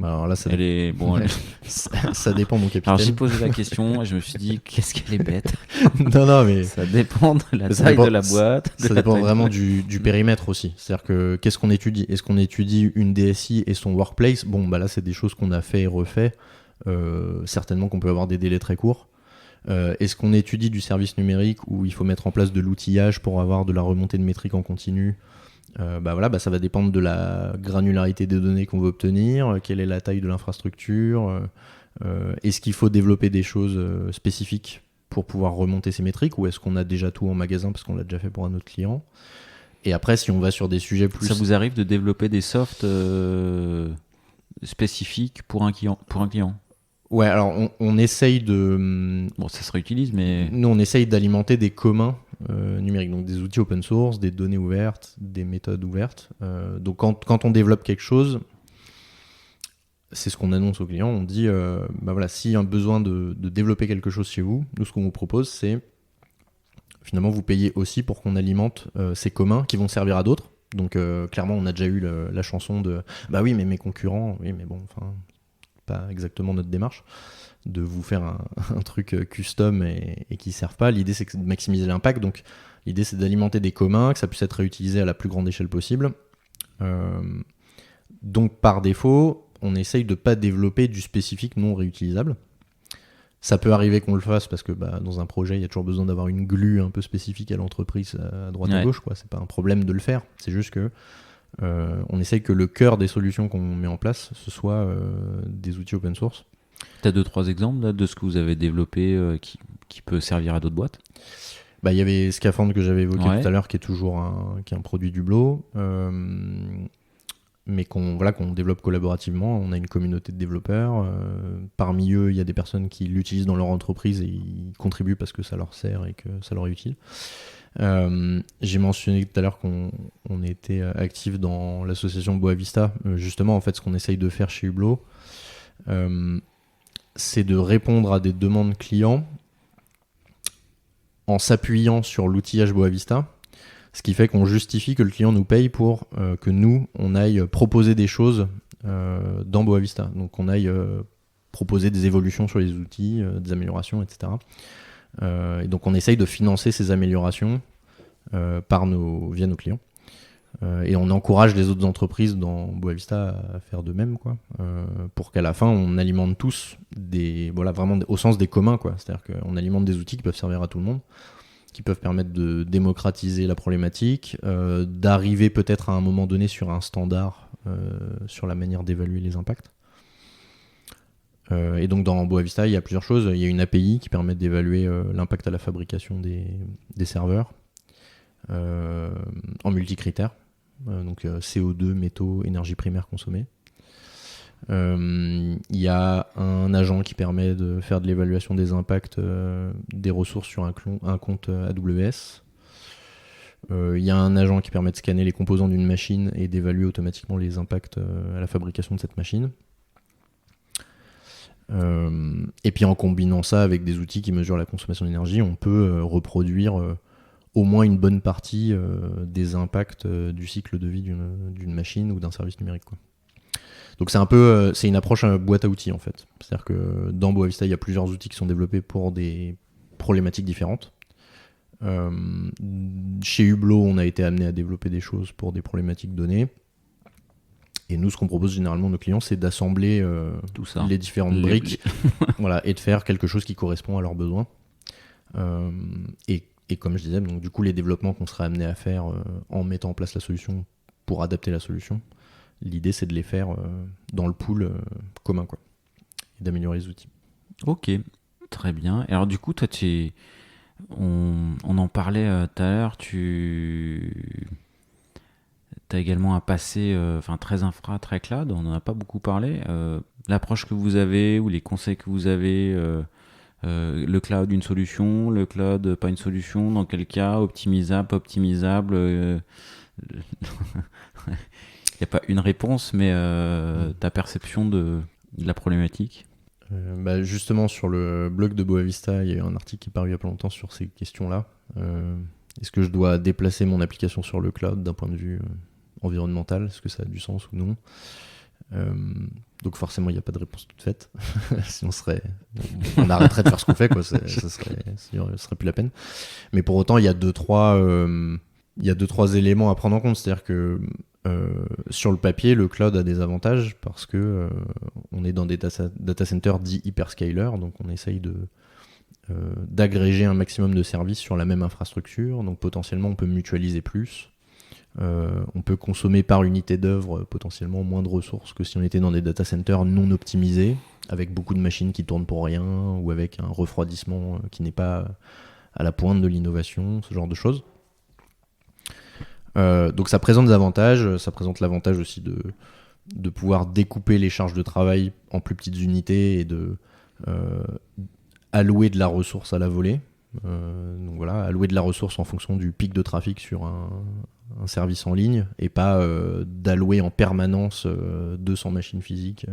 Alors là, ça dépend, mon capitaine. Alors j'ai posé la question et je me suis dit, qu'est-ce qu'elle est bête. Non, mais ça dépend de la taille de la boîte. Ça dépend vraiment du périmètre aussi. C'est-à-dire que qu'est-ce qu'on étudie ? Est-ce qu'on étudie une DSI et son workplace ? Bon, bah là, c'est des choses qu'on a fait et refait. Certainement qu'on peut avoir des délais très courts. Est-ce qu'on étudie du service numérique où il faut mettre en place de l'outillage pour avoir de la remontée de métriques en continu ? Ça va dépendre de la granularité des données qu'on veut obtenir, quelle est la taille de l'infrastructure, est-ce qu'il faut développer des choses spécifiques pour pouvoir remonter ces métriques ou est-ce qu'on a déjà tout en magasin parce qu'on l'a déjà fait pour un autre client ? Et après, si on va sur des sujets plus... Ça vous arrive de développer des softs spécifiques pour un client ? Ouais, alors on essaye de... Bon, ça se réutilise, mais... Nous, on essaye d'alimenter des communs numériques, donc des outils open source, des données ouvertes, des méthodes ouvertes. Donc quand on développe quelque chose, c'est ce qu'on annonce aux clients, on dit, s'il y a un besoin de développer quelque chose chez vous, nous, ce qu'on vous propose, c'est finalement vous payez aussi pour qu'on alimente ces communs qui vont servir à d'autres. Donc clairement, on a déjà eu la chanson de « Bah oui, mais mes concurrents, oui, mais bon, enfin... » pas exactement notre démarche de vous faire un truc custom et qui ne servent pas. L'idée c'est de maximiser l'impact, donc l'idée c'est d'alimenter des communs, que ça puisse être réutilisé à la plus grande échelle possible. Donc par défaut, on essaye de ne pas développer du spécifique non réutilisable. Ça peut arriver qu'on le fasse parce que dans un projet il y a toujours besoin d'avoir une glue un peu spécifique à l'entreprise à droite à gauche, quoi. C'est pas un problème de le faire, c'est juste que on essaye que le cœur des solutions qu'on met en place, ce soit des outils open source. Tu as 2-3 exemples là, de ce que vous avez développé qui peut servir à d'autres boîtes ? Il y avait Scaphandre que j'avais évoqué tout à l'heure, qui est toujours qui est un produit d'Hublot, mais qu'on développe collaborativement. On a une communauté de développeurs. Parmi eux, il y a des personnes qui l'utilisent dans leur entreprise et ils contribuent parce que ça leur sert et que ça leur est utile. J'ai mentionné tout à l'heure qu'on était actif dans l'association Boavista. Justement, en fait, ce qu'on essaye de faire chez Hublot, c'est de répondre à des demandes clients en s'appuyant sur l'outillage Boavista, ce qui fait qu'on justifie que le client nous paye pour que nous, on aille proposer des choses dans Boavista. Donc, on aille proposer des évolutions sur les outils, des améliorations, etc. Et donc on essaye de financer ces améliorations via nos clients. Et on encourage les autres entreprises dans Boavista à faire de même, quoi, pour qu'à la fin on alimente tous vraiment au sens des communs, quoi. C'est-à-dire qu'on alimente des outils qui peuvent servir à tout le monde, qui peuvent permettre de démocratiser la problématique, d'arriver peut-être à un moment donné sur un standard sur la manière d'évaluer les impacts. Et donc dans Boavista, il y a plusieurs choses. Il y a une API qui permet d'évaluer l'impact à la fabrication des serveurs en multicritères. Donc CO2, métaux, énergie primaire consommée. Il y a un agent qui permet de faire de l'évaluation des impacts des ressources sur un compte AWS. Il y a un agent qui permet de scanner les composants d'une machine et d'évaluer automatiquement les impacts à la fabrication de cette machine. Et puis en combinant ça avec des outils qui mesurent la consommation d'énergie, on peut reproduire au moins une bonne partie des impacts du cycle de vie d'une machine ou d'un service numérique, quoi. Donc c'est une approche boîte à outils en fait. C'est-à-dire que dans Boa Vista, il y a plusieurs outils qui sont développés pour des problématiques différentes. Chez Hublot, on a été amené à développer des choses pour des problématiques données. Et nous, ce qu'on propose généralement à nos clients, c'est d'assembler tout ça, les différentes briques voilà, et de faire quelque chose qui correspond à leurs besoins. Et comme je disais, donc, du coup, les développements qu'on serait amené à faire en mettant en place la solution pour adapter la solution, l'idée, c'est de les faire dans le pool commun, quoi, et d'améliorer les outils. Ok, très bien. Et alors, du coup, toi, on en parlait tout à l'heure, tu as également un passé très infra, très cloud, on n'en a pas beaucoup parlé. L'approche que vous avez ou les conseils que vous avez, le cloud une solution, le cloud pas une solution, dans quel cas, optimisable, pas optimisable, il n'y a pas une réponse, mais ta perception de la problématique. Justement, sur le blog de Boa Vista, il y a eu un article qui est paru il y a pas longtemps sur ces questions-là. Est-ce que je dois déplacer mon application sur le cloud d'un point de vue environnemental? Est-ce que ça a du sens ou non? Donc forcément, il n'y a pas de réponse toute faite. Sinon, on arrêterait de faire ce qu'on fait, quoi. Ce serait plus la peine. Mais pour autant, il y a deux, trois éléments à prendre en compte. C'est-à-dire que sur le papier, le cloud a des avantages parce que on est dans des data centers dits hyperscaler, donc on essaye d'agréger un maximum de services sur la même infrastructure. Donc potentiellement, on peut mutualiser plus. On peut consommer par unité d'œuvre potentiellement moins de ressources que si on était dans des data centers non optimisés, avec beaucoup de machines qui tournent pour rien, ou avec un refroidissement qui n'est pas à la pointe de l'innovation, ce genre de choses. Donc ça présente des avantages, ça présente l'avantage aussi de pouvoir découper les charges de travail en plus petites unités et de allouer de la ressource à la volée. Donc voilà, allouer de la ressource en fonction du pic de trafic sur un service en ligne et pas d'allouer en permanence 200 machines physiques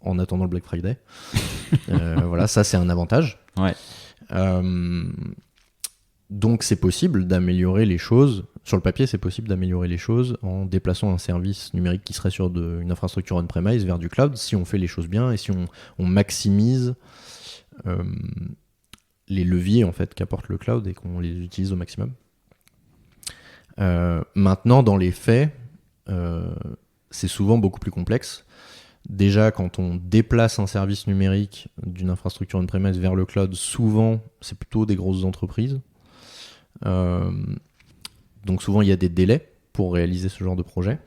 en attendant le Black Friday. Voilà, ça c'est un avantage. Ouais. Donc c'est possible d'améliorer les choses. Sur le papier, c'est possible d'améliorer les choses en déplaçant un service numérique qui serait sur une infrastructure on-premise vers du cloud, si on fait les choses bien et si on maximise les leviers en fait qu'apporte le cloud et qu'on les utilise au maximum. Maintenant, dans les faits, c'est souvent beaucoup plus complexe. Déjà, quand on déplace un service numérique d'une infrastructure on-premise vers le cloud, souvent, c'est plutôt des grosses entreprises. Donc souvent, il y a des délais pour réaliser ce genre de projet.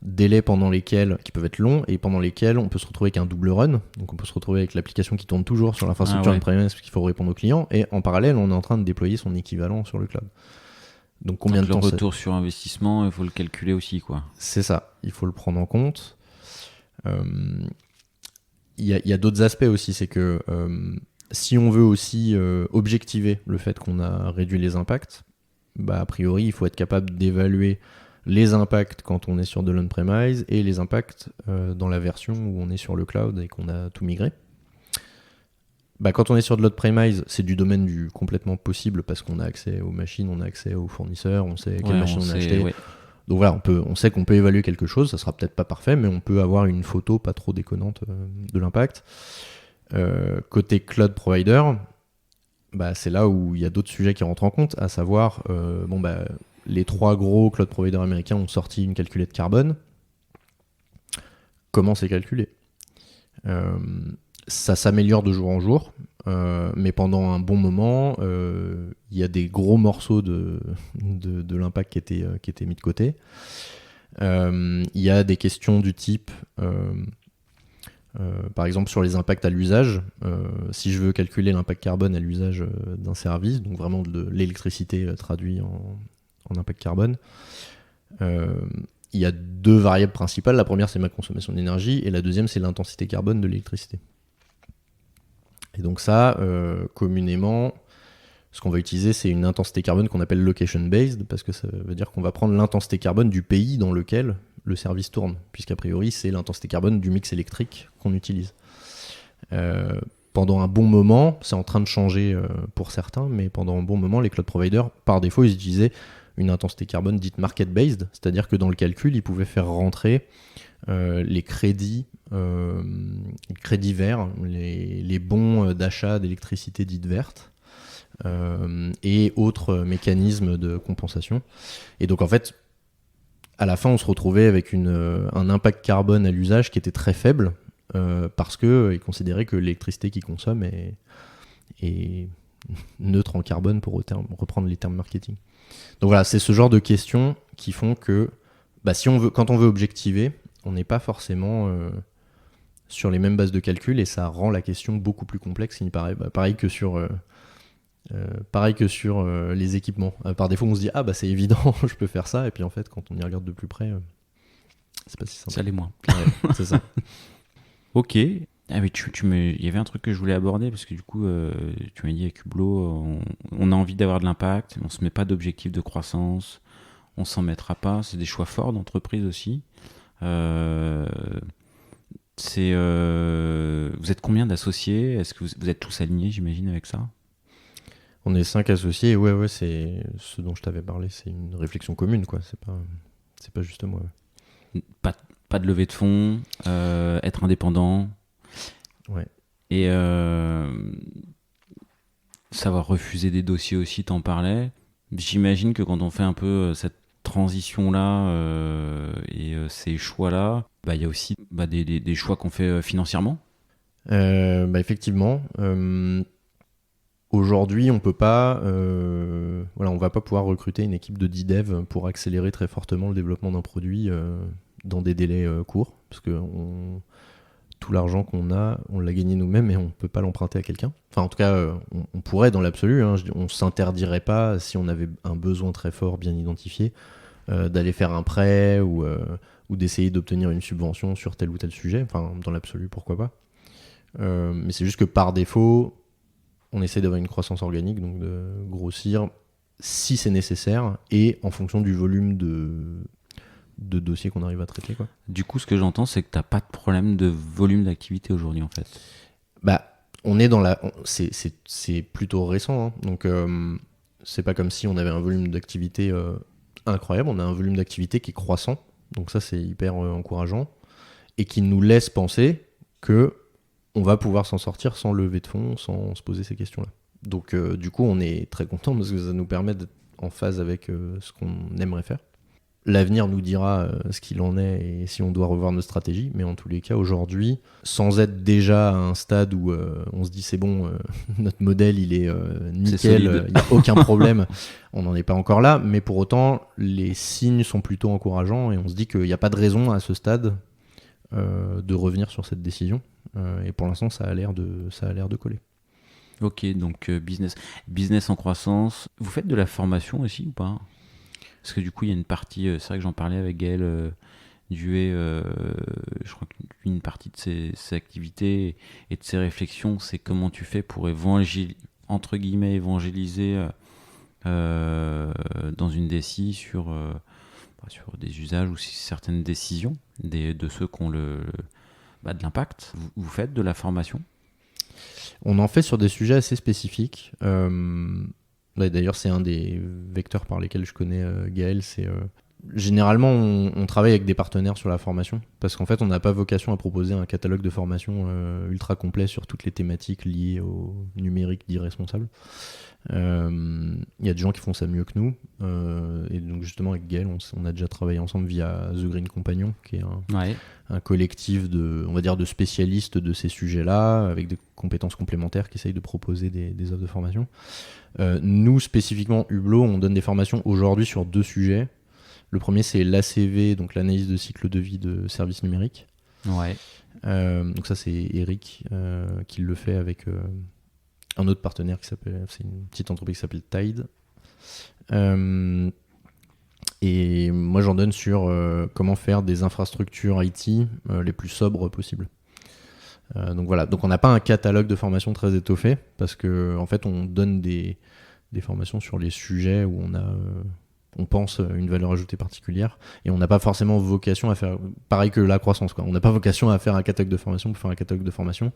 Délais qui peuvent être longs et pendant lesquels on peut se retrouver avec un double run. Donc on peut se retrouver avec l'application qui tourne toujours sur l'infrastructure on-premise parce qu'il faut répondre aux clients et en parallèle, on est en train de déployer son équivalent sur le cloud. Donc combien de temps le retour sur investissement, il faut le calculer aussi, quoi. C'est ça, il faut le prendre en compte. Il y a d'autres aspects aussi, c'est que si on veut aussi objectiver le fait qu'on a réduit les impacts, a priori, il faut être capable d'évaluer les impacts quand on est sur de l'on-premise et les impacts dans la version où on est sur le cloud et qu'on a tout migré. Quand on est sur de l'on-premise, c'est du domaine du complètement possible parce qu'on a accès aux machines, on a accès aux fournisseurs, on sait quelles machines on a achetées. Ouais. Donc voilà, on sait qu'on peut évaluer quelque chose, ça sera peut-être pas parfait, mais on peut avoir une photo pas trop déconnante de l'impact. Côté cloud provider, c'est là où il y a d'autres sujets qui rentrent en compte, à savoir, les 3 gros cloud providers américains ont sorti une calculette carbone. Comment c'est calculé ? Ça s'améliore de jour en jour, mais pendant un bon moment, il y a des gros morceaux de l'impact qui étaient mis de côté. Il y a des questions du type, par exemple sur les impacts à l'usage, si je veux calculer l'impact carbone à l'usage d'un service, donc vraiment de l'électricité traduit en impact carbone, il y a 2 variables principales. La première, c'est ma consommation d'énergie, et la deuxième, c'est l'intensité carbone de l'électricité. Et donc ça, communément, ce qu'on va utiliser, c'est une intensité carbone qu'on appelle location-based, parce que ça veut dire qu'on va prendre l'intensité carbone du pays dans lequel le service tourne, puisqu'a priori, c'est l'intensité carbone du mix électrique qu'on utilise. Pendant un bon moment, c'est en train de changer pour certains, mais pendant un bon moment, les cloud providers, par défaut, ils utilisaient une intensité carbone dite market-based, c'est-à-dire que dans le calcul, ils pouvaient faire rentrer les crédits verts, les bons d'achat d'électricité dite verte, et autres mécanismes de compensation. Et donc en fait, à la fin, on se retrouvait avec un impact carbone à l'usage qui était très faible, parce qu'ils considéraient que l'électricité qu'ils consomment est neutre en carbone, pour reprendre les termes marketing. Donc voilà, c'est ce genre de questions qui font que quand on veut objectiver, on n'est pas forcément sur les mêmes bases de calcul, et ça rend la question beaucoup plus complexe, il paraît. Pareil que sur les équipements. Par défaut, on se dit c'est évident, je peux faire ça, et puis en fait, quand on y regarde de plus près, c'est pas si simple. Ça l'est moins. Ouais, c'est ça. Ok. Ah mais il y avait un truc que je voulais aborder, parce que du coup, tu m'as dit avec Hublot, on a envie d'avoir de l'impact, on se met pas d'objectif de croissance, on s'en mettra pas. C'est des choix forts d'entreprise aussi. Vous êtes combien d'associés? Est-ce que vous êtes tous alignés, j'imagine, avec ça? On est 5 associés, ouais, c'est ce dont je t'avais parlé, c'est une réflexion commune, quoi. C'est pas juste moi. Pas de levée de fonds, être indépendant. Ouais. Et savoir refuser des dossiers aussi, t'en parlais. J'imagine que quand on fait un peu cette transition-là et ces choix-là, il y a aussi des choix qu'on fait financièrement. Effectivement. Aujourd'hui, on peut pas, on va pas pouvoir recruter une équipe de 10 devs pour accélérer très fortement le développement d'un produit dans des délais courts, parce que tout l'argent qu'on a, on l'a gagné nous-mêmes et on peut pas l'emprunter à quelqu'un. Enfin, en tout cas, on pourrait dans l'absolu. On s'interdirait pas, si on avait un besoin très fort, bien identifié, d'aller faire un prêt ou d'essayer d'obtenir une subvention sur tel ou tel sujet. Enfin, dans l'absolu, pourquoi pas. Mais c'est juste que par défaut, on essaie d'avoir une croissance organique, donc de grossir si c'est nécessaire et en fonction du volume de dossiers qu'on arrive à traiter, quoi. Du coup, ce que j'entends, c'est que tu n'as pas de problème de volume d'activité aujourd'hui, en fait. On est c'est plutôt récent, hein. Donc c'est pas comme si on avait un volume d'activité incroyable. On a un volume d'activité qui est croissant, donc ça c'est hyper encourageant, et qui nous laisse penser que on va pouvoir s'en sortir sans lever de fonds, sans se poser ces questions-là. Donc du coup, on est très content parce que ça nous permet d'être en phase avec ce qu'on aimerait faire. L'avenir nous dira ce qu'il en est et si on doit revoir nos stratégies, mais en tous les cas, aujourd'hui, sans être déjà à un stade où on se dit c'est bon, notre modèle il est nickel, il n'y a aucun problème, on n'en est pas encore là, mais pour autant, les signes sont plutôt encourageants et on se dit qu'il n'y a pas de raison à ce stade de revenir sur cette décision. Et pour l'instant, ça a l'air de coller. Ok, donc business en croissance. Vous faites de la formation aussi ou pas? Parce que du coup, il y a une partie, c'est vrai que j'en parlais avec Gaël Duet, je crois qu'une partie de ses activités et de ses réflexions, c'est comment tu fais pour évangéliser dans une DSI sur des usages ou certaines décisions de ceux qui ont de l'impact. Vous faites de la formation? On en fait sur des sujets assez spécifiques. D'ailleurs, c'est un des vecteurs par lesquels je connais Gaël. Généralement, on travaille avec des partenaires sur la formation parce qu'en fait, on n'a pas vocation à proposer un catalogue de formation ultra complet sur toutes les thématiques liées au numérique dit responsable. Il y a des gens qui font ça mieux que nous. Et donc, justement, avec Gaël, on a déjà travaillé ensemble via The Green Companion, qui est un collectif de spécialistes de ces sujets-là, avec des compétences complémentaires qui essayent de proposer des offres de formation. Nous, spécifiquement, Hublot, on donne des formations aujourd'hui sur 2 sujets. Le premier, c'est l'ACV, donc l'analyse de cycle de vie de services numériques. Ouais. Donc ça, c'est Eric qui le fait avec un autre partenaire c'est une petite entreprise qui s'appelle Tide. Et moi, j'en donne sur comment faire des infrastructures IT les plus sobres possibles. Donc voilà, donc on n'a pas un catalogue de formation très étoffé parce que en fait on donne des formations sur les sujets où on a on pense une valeur ajoutée particulière, et on n'a pas forcément vocation à faire, pareil que la croissance, quoi. On n'a pas vocation à faire un catalogue de formation pour faire un catalogue de formation.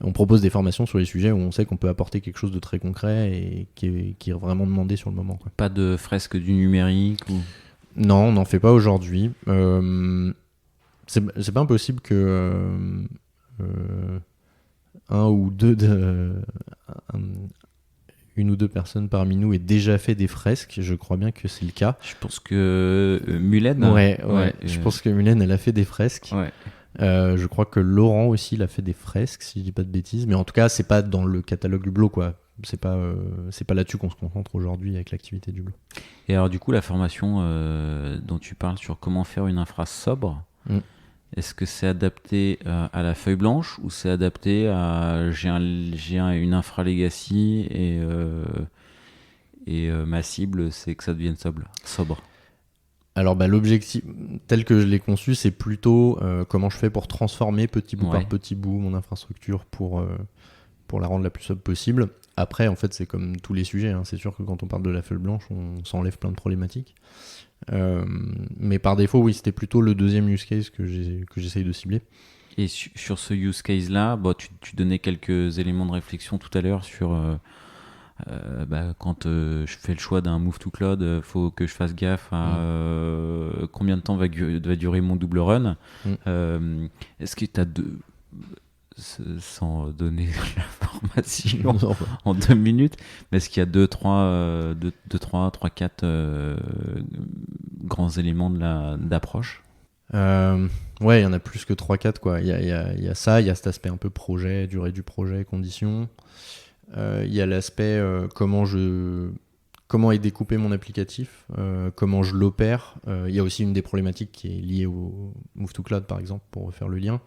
On propose des formations sur les sujets où on sait qu'on peut apporter quelque chose de très concret et qui est vraiment demandé sur le moment, quoi. Pas de fresque du numérique ou... Non, on n'en fait pas aujourd'hui. C'est pas impossible que une ou deux personnes parmi nous aient déjà fait des fresques. Je crois bien que c'est le cas. Je pense que Mylène... Ouais. Je pense que Mylène, elle a fait des fresques. Ouais. Je crois que Laurent aussi, il a fait des fresques, si je dis pas de bêtises. Mais en tout cas, c'est pas dans le catalogue Hublot, quoi. C'est pas là-dessus qu'on se concentre aujourd'hui avec l'activité d'Hublot. Et alors du coup, la formation dont tu parles sur comment faire une infra sobre, est-ce que c'est adapté à la feuille blanche ou c'est adapté à une infra legacy et ma cible c'est que ça devienne sobre? Alors l'objectif tel que je l'ai conçu, c'est plutôt comment je fais pour transformer petit bout par petit bout mon infrastructure pour la rendre la plus sobre possible. Après, en fait, c'est comme tous les sujets, hein. C'est sûr que quand on parle de la feuille blanche, on s'enlève plein de problématiques. Mais par défaut, oui, c'était plutôt le deuxième use case que j'essaye de cibler. Et sur ce use case-là, tu donnais quelques éléments de réflexion tout à l'heure sur quand je fais le choix d'un move to cloud, faut que je fasse gaffe à combien de temps va durer mon double run. Est-ce que tu as sans donner l'information en 2 minutes, mais est-ce qu'il y a 2, 3, 4 grands éléments d'approche? Ouais, il y en a plus que 3-4, quoi. Il y a ça, il y a cet aspect un peu projet, durée du projet, conditions. Il y a l'aspect comment est découpé mon applicatif, comment je l'opère. Il y a aussi une des problématiques qui est liée au Move to Cloud, par exemple, pour faire le lien.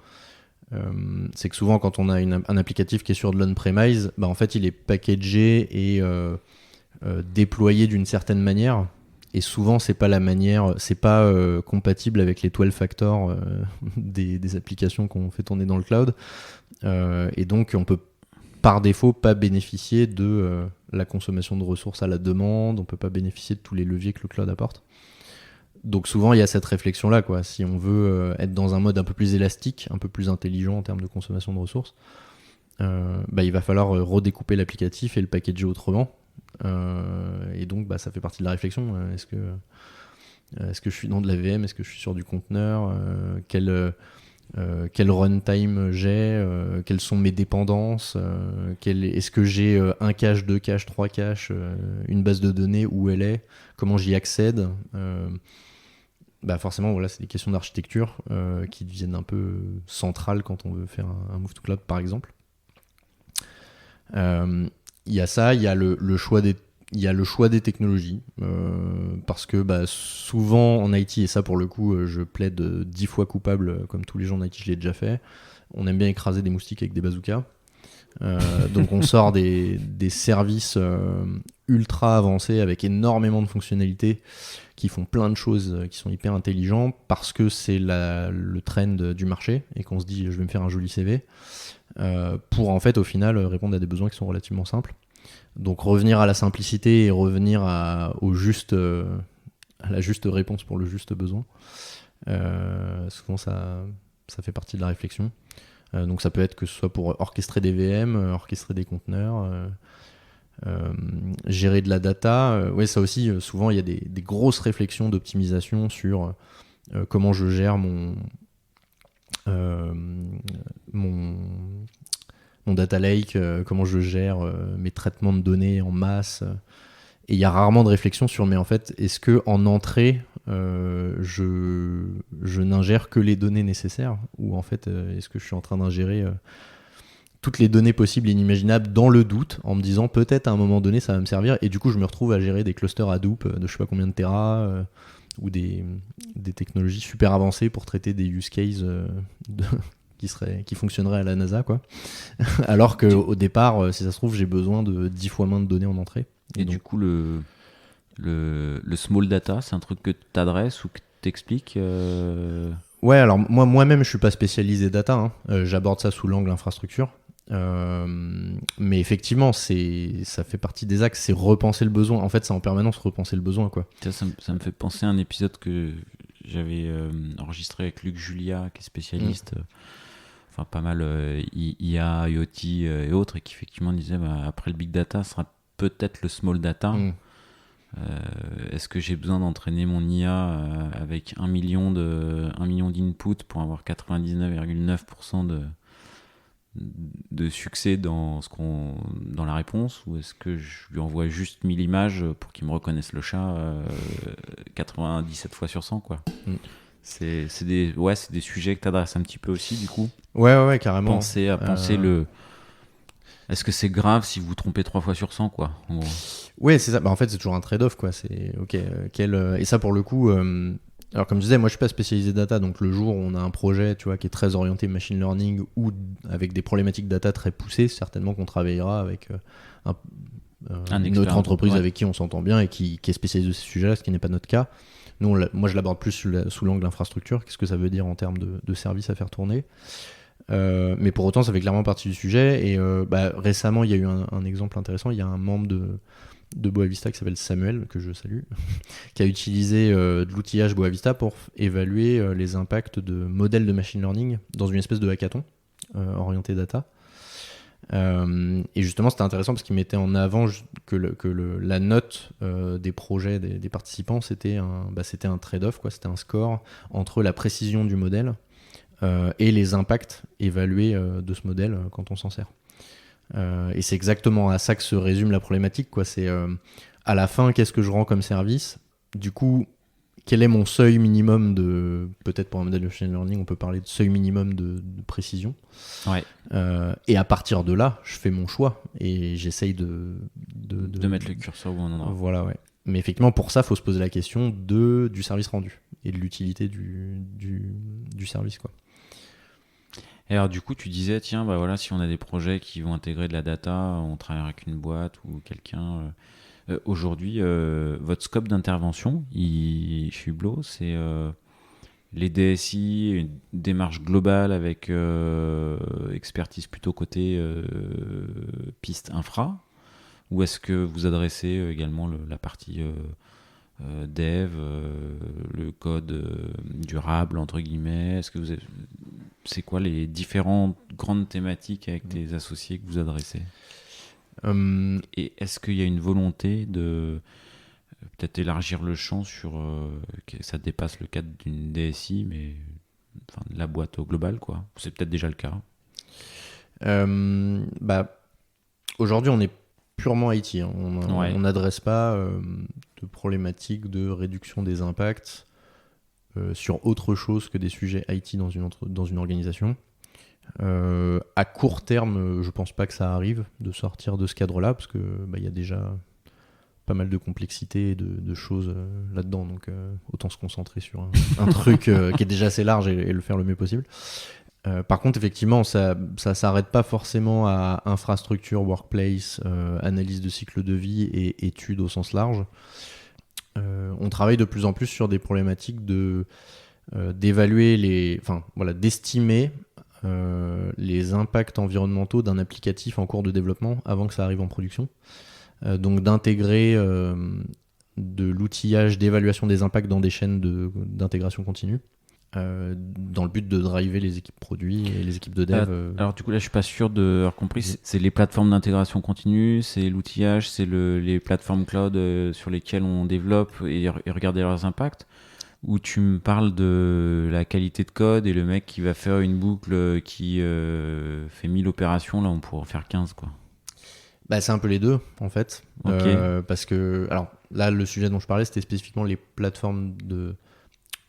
C'est que souvent quand on a un applicatif qui est sur de l'on-premise, en fait il est packagé et déployé d'une certaine manière, et souvent c'est pas la manière, c'est pas compatible avec les 12 factors des applications qu'on fait tourner dans le cloud, et donc on peut par défaut pas bénéficier de la consommation de ressources à la demande, on peut pas bénéficier de tous les leviers que le cloud apporte. Donc souvent il y a cette réflexion là, quoi. Si on veut être dans un mode un peu plus élastique, un peu plus intelligent en termes de consommation de ressources, il va falloir redécouper l'applicatif et le packager autrement, et donc ça fait partie de la réflexion. Est-ce que je suis dans de la VM, est-ce que je suis sur du conteneur, quel runtime j'ai, quelles sont mes dépendances, est-ce que j'ai un cache, 2 caches, 3 caches, une base de données, où elle est, comment j'y accède. Forcément, voilà, c'est des questions d'architecture qui deviennent un peu centrales quand on veut faire un move to cloud, par exemple. Il y a ça, il y a le choix des technologies, parce que souvent en IT, et ça pour le coup je plaide 10 fois coupable, comme tous les gens en IT, je l'ai déjà fait, on aime bien écraser des moustiques avec des bazookas. Donc on sort des services ultra avancés avec énormément de fonctionnalités qui font plein de choses, qui sont hyper intelligents, parce que c'est le trend du marché et qu'on se dit je vais me faire un joli CV, pour en fait au final répondre à des besoins qui sont relativement simples. Donc revenir à la simplicité et revenir à la juste réponse pour le juste besoin, souvent ça fait partie de la réflexion. Donc ça peut être que ce soit pour orchestrer des VM, orchestrer des conteneurs, gérer de la data. Ça aussi, souvent il y a des grosses réflexions d'optimisation sur comment je gère mon data lake, comment je gère mes traitements de données en masse. Et il y a rarement de réflexion sur, mais en fait, est-ce que en entrée, je n'ingère que les données nécessaires, ou en fait, est-ce que je suis en train d'ingérer toutes les données possibles et inimaginables dans le doute, en me disant peut-être à un moment donné ça va me servir, et du coup je me retrouve à gérer des clusters Hadoop de je sais pas combien de téra, ou des technologies super avancées pour traiter des use cases qui fonctionneraient à la NASA, quoi. Alors qu'au départ, si ça se trouve, j'ai besoin de 10 fois moins de données en entrée. Et donc, du coup, le small data, c'est un truc que tu adresses ou que tu expliques Ouais, alors moi-même, je suis pas spécialisé data, hein. J'aborde ça sous l'angle infrastructure. Mais effectivement, ça fait partie des axes, c'est repenser le besoin. En fait, c'est en permanence repenser le besoin, quoi. Ça me fait penser à un épisode que j'avais enregistré avec Luc Julia, qui est spécialiste, enfin pas mal IA, IoT et autres, et qui effectivement disait après le big data, ce sera peut-être le small data. Est-ce que j'ai besoin d'entraîner mon IA avec 1 million d'inputs pour avoir 99,9% de succès dans la réponse, ou est-ce que je lui envoie juste 1000 images pour qu'il me reconnaisse le chat 97 fois sur 100, quoi. C'est des sujets que tu adresses un petit peu aussi, du coup. Ouais, carrément. Penser est-ce que c'est grave si vous vous trompez 3 fois sur 100, quoi, en gros. Ouais, c'est ça. En fait, c'est toujours un trade-off, quoi. C'est ok. Et ça, pour le coup, alors comme je disais, moi, je suis pas spécialisé data, donc le jour où on a un projet, tu vois, qui est très orienté machine learning ou avec des problématiques data très poussées, certainement qu'on travaillera avec une autre entreprise avec qui on s'entend bien et qui est spécialisée de ces sujets-là, ce qui n'est pas notre cas. Nous, moi, je l'aborde plus sous l'angle infrastructure. Qu'est-ce que ça veut dire en termes de services à faire tourner? Mais pour autant, ça fait clairement partie du sujet. Et récemment, il y a eu un exemple intéressant. Il y a un membre de Boavista qui s'appelle Samuel, que je salue, qui a utilisé de l'outillage Boavista pour évaluer les impacts de modèles de machine learning dans une espèce de hackathon orienté data. Et justement, c'était intéressant parce qu'il mettait en avant que la note des projets des participants, c'était un trade-off, quoi. C'était un score entre la précision du modèle et les impacts évalués de ce modèle quand on s'en sert. Et c'est exactement à ça que se résume la problématique, quoi. C'est à la fin, qu'est-ce que je rends comme service? Du coup, quel est mon seuil minimum peut-être pour un modèle de machine learning, on peut parler de seuil minimum de précision. Ouais. Et à partir de là, je fais mon choix et j'essaye de mettre le curseur où on en a. Voilà, ouais. Mais effectivement, pour ça, il faut se poser la question du service rendu et de l'utilité du service, quoi. Et alors du coup, tu disais, tiens, voilà, si on a des projets qui vont intégrer de la data, on travaille avec une boîte ou quelqu'un. Aujourd'hui, votre scope d'intervention chez Hublot, c'est les DSI, une démarche globale avec expertise plutôt côté piste infra, ou est-ce que vous adressez également la partie dev, le code durable, entre guillemets? Est-ce que c'est quoi les différentes grandes thématiques avec tes associés que vous adressez? Et est-ce qu'il y a une volonté de peut-être élargir le champ sur que ça dépasse le cadre d'une DSI, mais de la boîte au global, quoi? C'est peut-être déjà le cas. Aujourd'hui, on est purement IT. Hein. On n'adresse pas de problématiques de réduction des impacts sur autre chose que des sujets IT dans une organisation. À court terme, je pense pas que ça arrive de sortir de ce cadre-là, parce que y a déjà pas mal de complexité et de choses là-dedans, donc autant se concentrer sur un truc qui est déjà assez large et le faire le mieux possible. Par contre, effectivement, ça s'arrête pas forcément à infrastructure, workplace, analyse de cycle de vie et études au sens large. On travaille de plus en plus sur des problématiques d'évaluer d'estimer les impacts environnementaux d'un applicatif en cours de développement avant que ça arrive en production. Donc d'intégrer de l'outillage d'évaluation des impacts dans des chaînes d'intégration continue. Dans le but de driver les équipes produits et les équipes de dev. Alors du coup là je suis pas sûr d'avoir compris, c'est les plateformes d'intégration continue, c'est l'outillage, c'est les plateformes cloud sur lesquelles on développe et regarder leurs impacts, ou tu me parles de la qualité de code et le mec qui va faire une boucle qui fait 1000 opérations, là on pourrait en faire 15, quoi? C'est un peu les deux en fait. Okay. Parce que alors là le sujet dont je parlais c'était spécifiquement les plateformes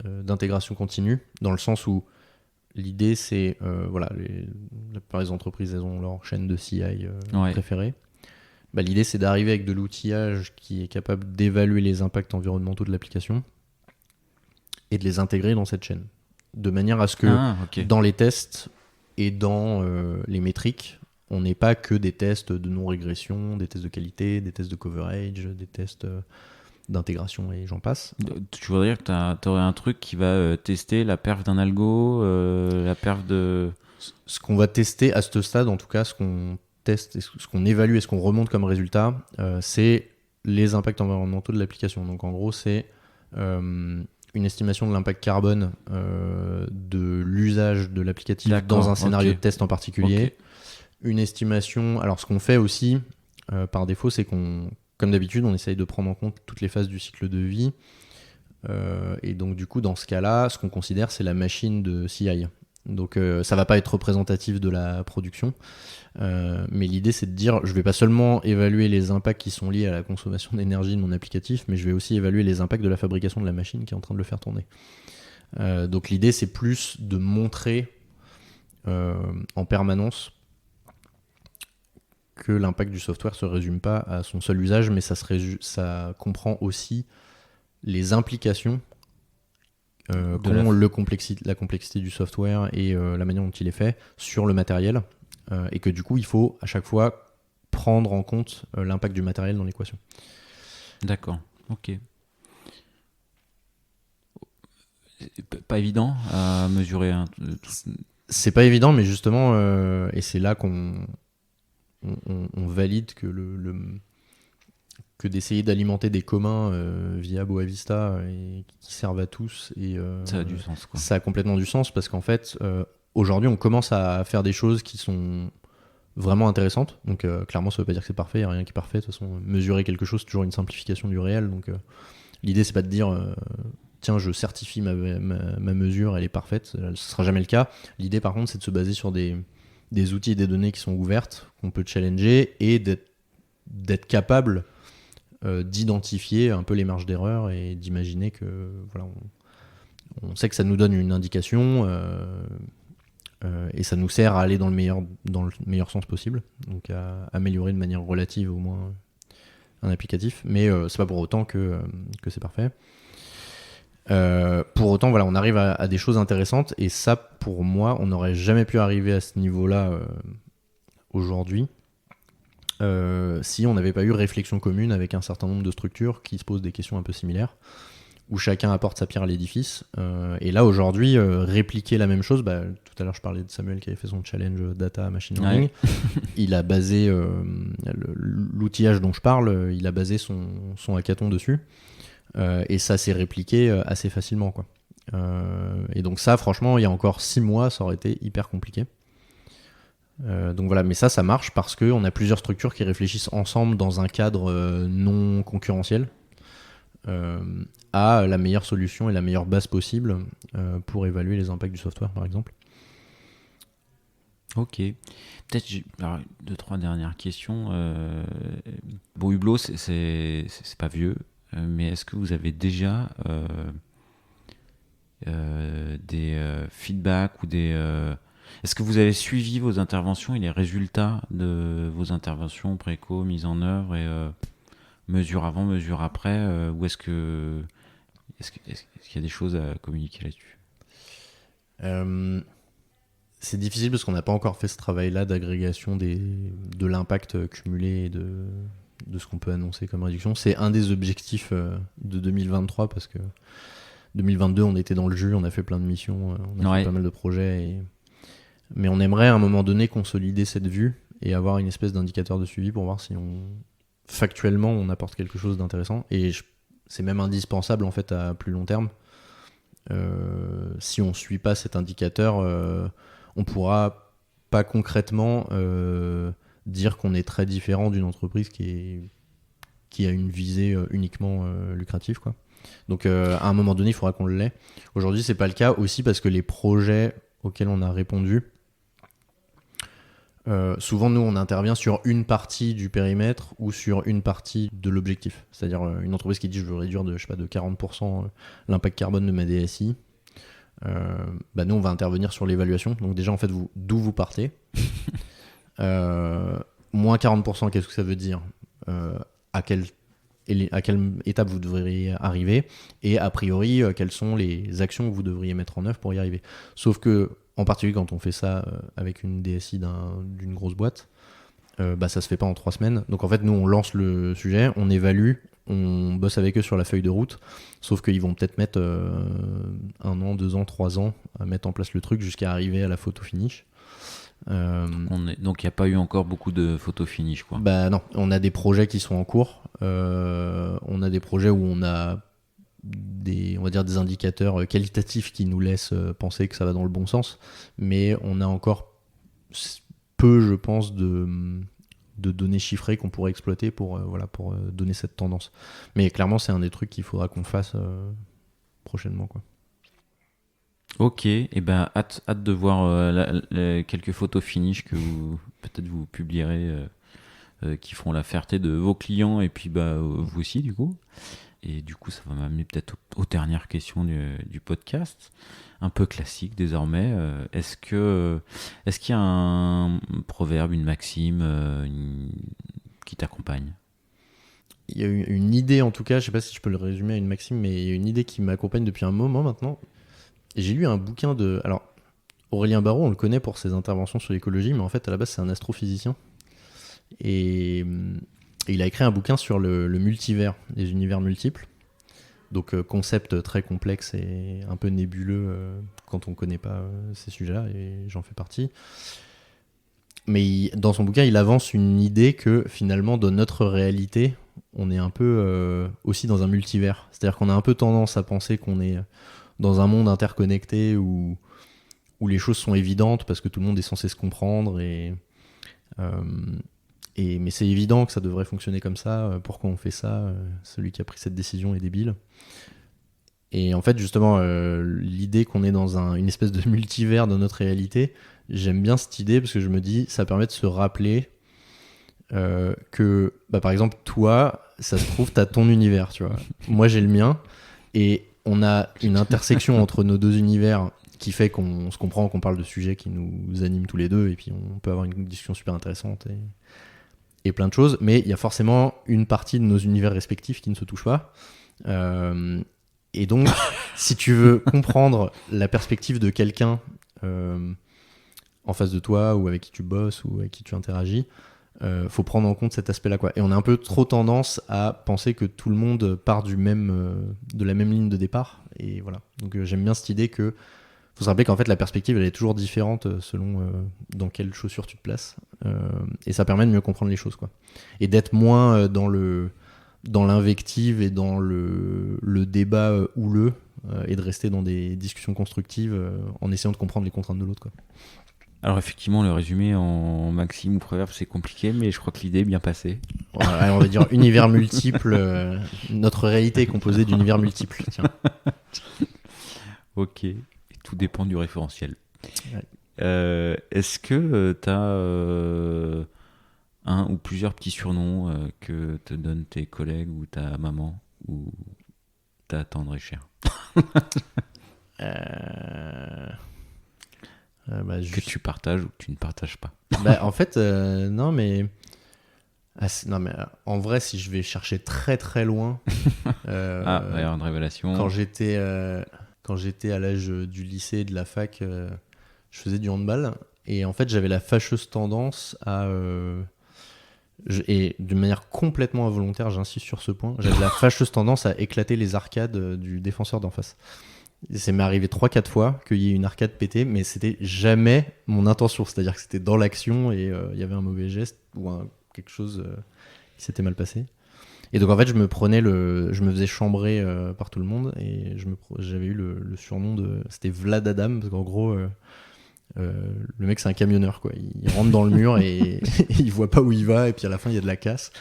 d'intégration continue, dans le sens où l'idée c'est la plupart des entreprises elles ont leur chaîne de CI préférée. L'idée c'est d'arriver avec de l'outillage qui est capable d'évaluer les impacts environnementaux de l'application et de les intégrer dans cette chaîne, de manière à ce que dans les tests et dans les métriques, on n'ait pas que des tests de non-régression, des tests de qualité, des tests de coverage, des tests d'intégration et j'en passe. Tu voudrais dire que tu aurais un truc qui va tester la perf d'un algo, la perf de... Ce qu'on va tester à ce stade, en tout cas, ce qu'on teste, ce qu'on évalue et ce qu'on remonte comme résultat, c'est les impacts environnementaux de l'application. Donc en gros, c'est une estimation de l'impact carbone de l'usage de l'applicatif dans un scénario de test en particulier. Une estimation. Alors ce qu'on fait aussi, par défaut, c'est qu'on, comme d'habitude, on essaye de prendre en compte toutes les phases du cycle de vie. Et donc du coup, dans ce cas-là, ce qu'on considère, c'est la machine de CI. Donc ça va pas être représentatif de la production, mais l'idée c'est de dire je vais pas seulement évaluer les impacts qui sont liés à la consommation d'énergie de mon applicatif, mais je vais aussi évaluer les impacts de la fabrication de la machine qui est en train de le faire tourner. Donc l'idée c'est plus de montrer en permanence que l'impact du software se résume pas à son seul usage, mais ça comprend aussi les implications qu'ont la complexité du software et la manière dont il est fait sur le matériel, et que du coup il faut à chaque fois prendre en compte l'impact du matériel dans l'équation. D'accord, ok. Pas évident à mesurer. C'est pas évident, mais justement, et c'est là qu'on valide que que d'essayer d'alimenter des communs via Boavista et qui servent à tous. Et, ça a du sens, quoi. Ça a complètement du sens parce qu'en fait, aujourd'hui, on commence à faire des choses qui sont vraiment intéressantes. Donc, clairement, ça veut pas dire que c'est parfait, il n'y a rien qui est parfait. De toute façon, mesurer quelque chose, c'est toujours une simplification du réel. Donc, l'idée, c'est pas de dire tiens, je certifie ma mesure, elle est parfaite. Ce sera jamais le cas. L'idée, par contre, c'est de se baser sur des outils et des données qui sont ouvertes, qu'on peut challenger et d'être capable d'identifier un peu les marges d'erreur et d'imaginer que voilà, on sait que ça nous donne une indication et ça nous sert à aller dans le meilleur sens possible, donc à améliorer de manière relative au moins un applicatif, mais c'est pas pour autant que c'est parfait. Pour autant, voilà, on arrive à des choses intéressantes et ça, pour moi, on n'aurait jamais pu arriver à ce niveau-là aujourd'hui si on n'avait pas eu réflexion commune avec un certain nombre de structures qui se posent des questions un peu similaires, où chacun apporte sa pierre à l'édifice. Et là, aujourd'hui, répliquer la même chose, tout à l'heure, je parlais de Samuel qui avait fait son challenge data machine learning. Ouais. Il a basé l'outillage dont je parle, il a basé son hackathon dessus. Et ça s'est répliqué assez facilement, quoi. Et donc ça, franchement, il y a encore 6 mois, ça aurait été hyper compliqué. Donc voilà, mais ça marche parce qu'on a plusieurs structures qui réfléchissent ensemble dans un cadre non concurrentiel à la meilleure solution et la meilleure base possible pour évaluer les impacts du software, par exemple. Ok. Peut-être 2-3 dernières questions. Bon, Hublot, c'est pas vieux, mais est-ce que vous avez déjà des feedbacks ou des... Est-ce que vous avez suivi vos interventions et les résultats de vos interventions, préco, mise en œuvre et mesure avant, mesure après, ou est-ce qu'il y a des choses à communiquer là-dessus? C'est difficile parce qu'on n'a pas encore fait ce travail-là d'agrégation de l'impact cumulé et de ce qu'on peut annoncer comme réduction. C'est un des objectifs de 2023 parce que 2022, on était dans le jus, on a fait plein de missions, on a fait pas mal de projets mais on aimerait à un moment donné consolider cette vue et avoir une espèce d'indicateur de suivi pour voir si factuellement on apporte quelque chose d'intéressant. Et c'est même indispensable en fait à plus long terme. Si on ne suit pas cet indicateur, on ne pourra pas concrètement dire qu'on est très différent d'une entreprise qui a une visée uniquement lucrative, quoi. Donc à un moment donné, il faudra qu'on l'ait. Aujourd'hui, c'est pas le cas aussi parce que les projets auxquels on a répondu, souvent nous on intervient sur une partie du périmètre ou sur une partie de l'objectif, c'est-à-dire une entreprise qui dit je veux réduire de 40% l'impact carbone de ma DSI, nous on va intervenir sur l'évaluation. Donc déjà en fait d'où vous partez, moins 40%, qu'est-ce que ça veut dire, à quelle étape vous devriez arriver et a priori quelles sont les actions que vous devriez mettre en œuvre pour y arriver. Sauf que en particulier quand on fait ça avec une DSI d'une grosse boîte, ça se fait pas en 3 semaines. Donc en fait nous on lance le sujet, on évalue, on bosse avec eux sur la feuille de route, sauf qu'ils vont peut-être mettre 1 an, 2 ans, 3 ans à mettre en place le truc jusqu'à arriver à la photo finish. Donc il n'y a pas eu encore beaucoup de photos finish, quoi. Bah non, on a des projets qui sont en cours. On a des projets où on a on va dire des indicateurs qualitatifs qui nous laissent penser que ça va dans le bon sens, mais on a encore peu, je pense, de données chiffrées qu'on pourrait exploiter pour donner cette tendance. Mais clairement, c'est un des trucs qu'il faudra qu'on fasse prochainement, quoi. Ok, et ben hâte de voir quelques photos finish que peut-être vous publierez, qui feront la fierté de vos clients et puis vous aussi du coup. Et du coup, ça va m'amener peut-être aux dernières questions du podcast, un peu classique désormais. Est-ce qu'il y a un proverbe, une maxime qui t'accompagne ? Il y a une idée, en tout cas, je sais pas si je peux le résumer à une maxime, mais il y a une idée qui m'accompagne depuis un moment maintenant. Et j'ai lu un bouquin de... Alors, Aurélien Barraud, on le connaît pour ses interventions sur l'écologie, mais en fait, à la base, c'est un astrophysicien. Et il a écrit un bouquin sur le multivers, les univers multiples. Donc, concept très complexe et un peu nébuleux quand on ne connaît pas ces sujets-là, et j'en fais partie. Mais dans son bouquin, il avance une idée que finalement, dans notre réalité, on est un peu aussi dans un multivers. C'est-à-dire qu'on a un peu tendance à penser qu'on est dans un monde interconnecté où les choses sont évidentes parce que tout le monde est censé se comprendre. Mais c'est évident que ça devrait fonctionner comme ça. Pourquoi on fait ça ? Celui qui a pris cette décision est débile. Et en fait, justement, l'idée qu'on est dans une espèce de multivers de notre réalité, j'aime bien cette idée parce que je me dis, ça permet de se rappeler que, par exemple, toi, ça se trouve, t'as ton univers, tu vois. Moi, j'ai le mien. Et on a une intersection entre nos deux univers qui fait qu'on se comprend, qu'on parle de sujets qui nous animent tous les deux. Et puis, on peut avoir une discussion super intéressante et plein de choses. Mais il y a forcément une partie de nos univers respectifs qui ne se touche pas. Et donc, si tu veux comprendre la perspective de quelqu'un en face de toi, ou avec qui tu bosses, ou avec qui tu interagis, faut prendre en compte cet aspect-là, quoi. Et on a un peu trop tendance à penser que tout le monde part de la même ligne de départ. Et voilà. Donc j'aime bien cette idée que faut se rappeler qu'en fait la perspective elle est toujours différente selon dans quelles chaussures tu te places. Et ça permet de mieux comprendre les choses, quoi. Et d'être moins dans l'invective et dans le débat houleux, et de rester dans des discussions constructives en essayant de comprendre les contraintes de l'autre, quoi. Alors effectivement, le résumé en maxime ou proverbe, c'est compliqué, mais je crois que l'idée est bien passée. Voilà, on va dire univers multiple. Notre réalité est composée d'univers multiples. Tiens. Ok, et tout dépend du référentiel. Ouais. Est-ce que tu as un ou plusieurs petits surnoms que te donnent tes collègues ou ta maman ou ta tendre et chère que tu partages ou que tu ne partages pas? En fait, non, mais... en vrai, si je vais chercher très très loin... une révélation. Quand j'étais à l'âge du lycée et de la fac, je faisais du handball. Et en fait, j'avais la fâcheuse tendance à... et d'une manière complètement involontaire, j'insiste sur ce point, j'avais la fâcheuse tendance à éclater les arcades du défenseur d'en face. Ça m'est arrivé 3-4 fois qu'il y ait une arcade pétée, mais c'était jamais mon intention. C'est-à-dire que c'était dans l'action et il y avait un mauvais geste ou quelque chose qui s'était mal passé. Et donc en fait, je me faisais chambrer par tout le monde et j'avais eu le surnom c'était Vlad Adam, parce qu'en gros, le mec c'est un camionneur, quoi. Il rentre dans le mur et il voit pas où il va, et puis à la fin il y a de la casse.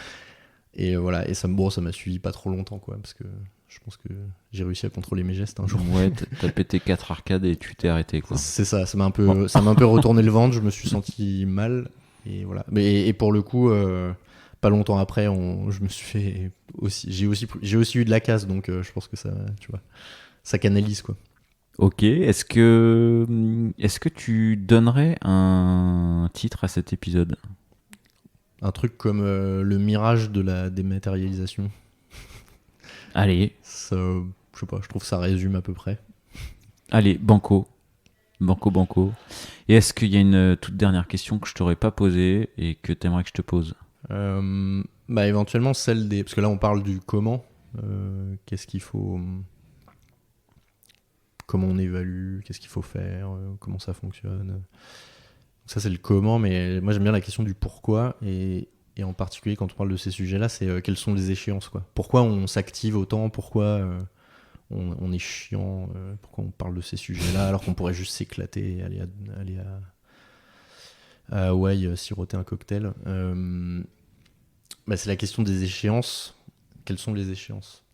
Et voilà, et ça m'a suivi pas trop longtemps, quoi, parce que je pense que j'ai réussi à contrôler mes gestes un jour. Ouais, t'as pété 4 arcades et tu t'es arrêté, quoi. C'est ça, ça m'a un peu retourné le ventre, je me suis senti mal, et voilà. Et pour le coup, pas longtemps après, je me suis fait aussi, j'ai aussi eu de la casse, donc je pense que ça, tu vois, ça canalise, quoi. Ok, est-ce que tu donnerais un titre à cet épisode? Un truc comme le mirage de la dématérialisation. Allez. Ça, je sais pas, je trouve que ça résume à peu près. Allez, banco. Banco. Et est-ce qu'il y a une toute dernière question que je t'aurais pas posée et que t'aimerais que je te pose? Éventuellement celle des... Parce que là on parle du comment. Qu'est-ce qu'il faut... Comment on évalue, qu'est-ce qu'il faut faire, comment ça fonctionne. Ça, c'est le comment, mais moi, j'aime bien la question du pourquoi. Et en particulier, quand on parle de ces sujets-là, c'est quelles sont les échéances, quoi. Pourquoi on s'active autant? Pourquoi on est chiant? Pourquoi on parle de ces sujets-là alors qu'on pourrait juste s'éclater et aller à Hawaï siroter un cocktail? C'est la question des échéances. Quelles sont les échéances?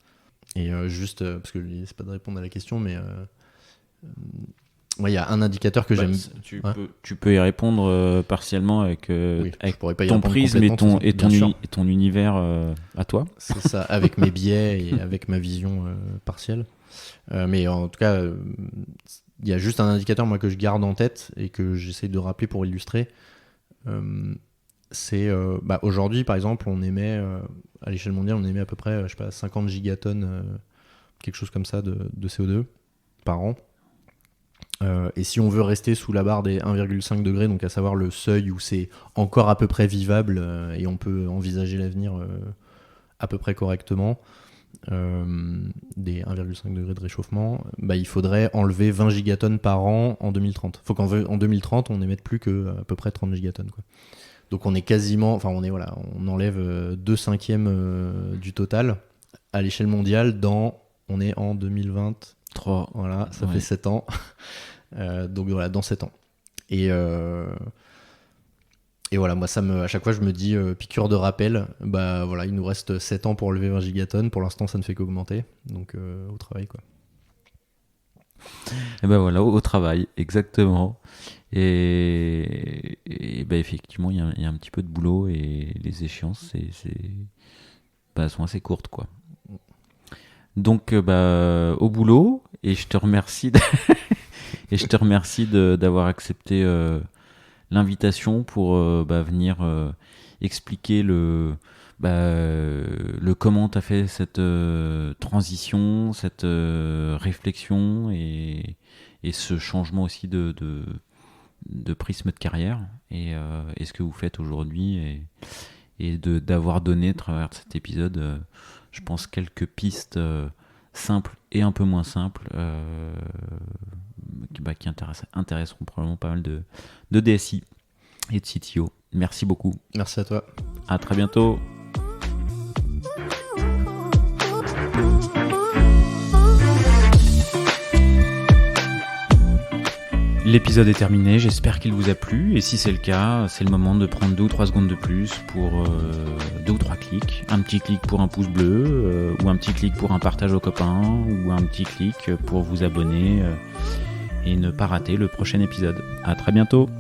Et juste, parce que l'idée, c'est pas de répondre à la question, mais il y a un indicateur que j'aime. Tu peux y répondre partiellement avec, avec je pourrais pas y ton répondre prisme et ton univers à toi. C'est ça, avec mes biais et avec ma vision partielle. Mais en tout cas, il y a juste un indicateur moi que je garde en tête et que j'essaie de rappeler pour illustrer. C'est aujourd'hui, par exemple, on émet à l'échelle mondiale, on émet à peu près 50 gigatonnes, quelque chose comme ça, de CO2 par an. Et si on veut rester sous la barre des 1,5 degrés, donc à savoir le seuil où c'est encore à peu près vivable et on peut envisager l'avenir à peu près correctement, des 1,5 degrés de réchauffement, il faudrait enlever 20 gigatonnes par an en 2030. Il faut qu'en 2030, on n'émette plus qu'à peu près 30 gigatonnes, quoi. Donc on est quasiment, on enlève 2/5 du total à l'échelle mondiale on est en 2023. Voilà, ça fait 7 ans. Donc voilà, dans 7 ans. Et voilà, moi à chaque fois je me dis, piqûre de rappel, il nous reste 7 ans pour enlever 20 gigatonnes. Pour l'instant, ça ne fait qu'augmenter. Donc au travail, quoi. Et voilà, au travail, exactement. Et effectivement, il y a un petit peu de boulot et les échéances, sont assez courtes, quoi. Donc, au boulot, et je te remercie d'avoir accepté l'invitation pour venir expliquer le comment tu as fait cette transition, cette réflexion et ce changement aussi de prisme de carrière et ce que vous faites aujourd'hui et d'avoir donné à travers cet épisode je pense quelques pistes simples et un peu moins simples qui intéresseront probablement pas mal de DSI et de CTO. Merci beaucoup. Merci à toi. À très bientôt. L'épisode est terminé, j'espère qu'il vous a plu et si c'est le cas, c'est le moment de prendre 2 ou 3 secondes de plus pour 2 ou 3 clics. Un petit clic pour un pouce bleu ou un petit clic pour un partage aux copains ou un petit clic pour vous abonner et ne pas rater le prochain épisode. À très bientôt.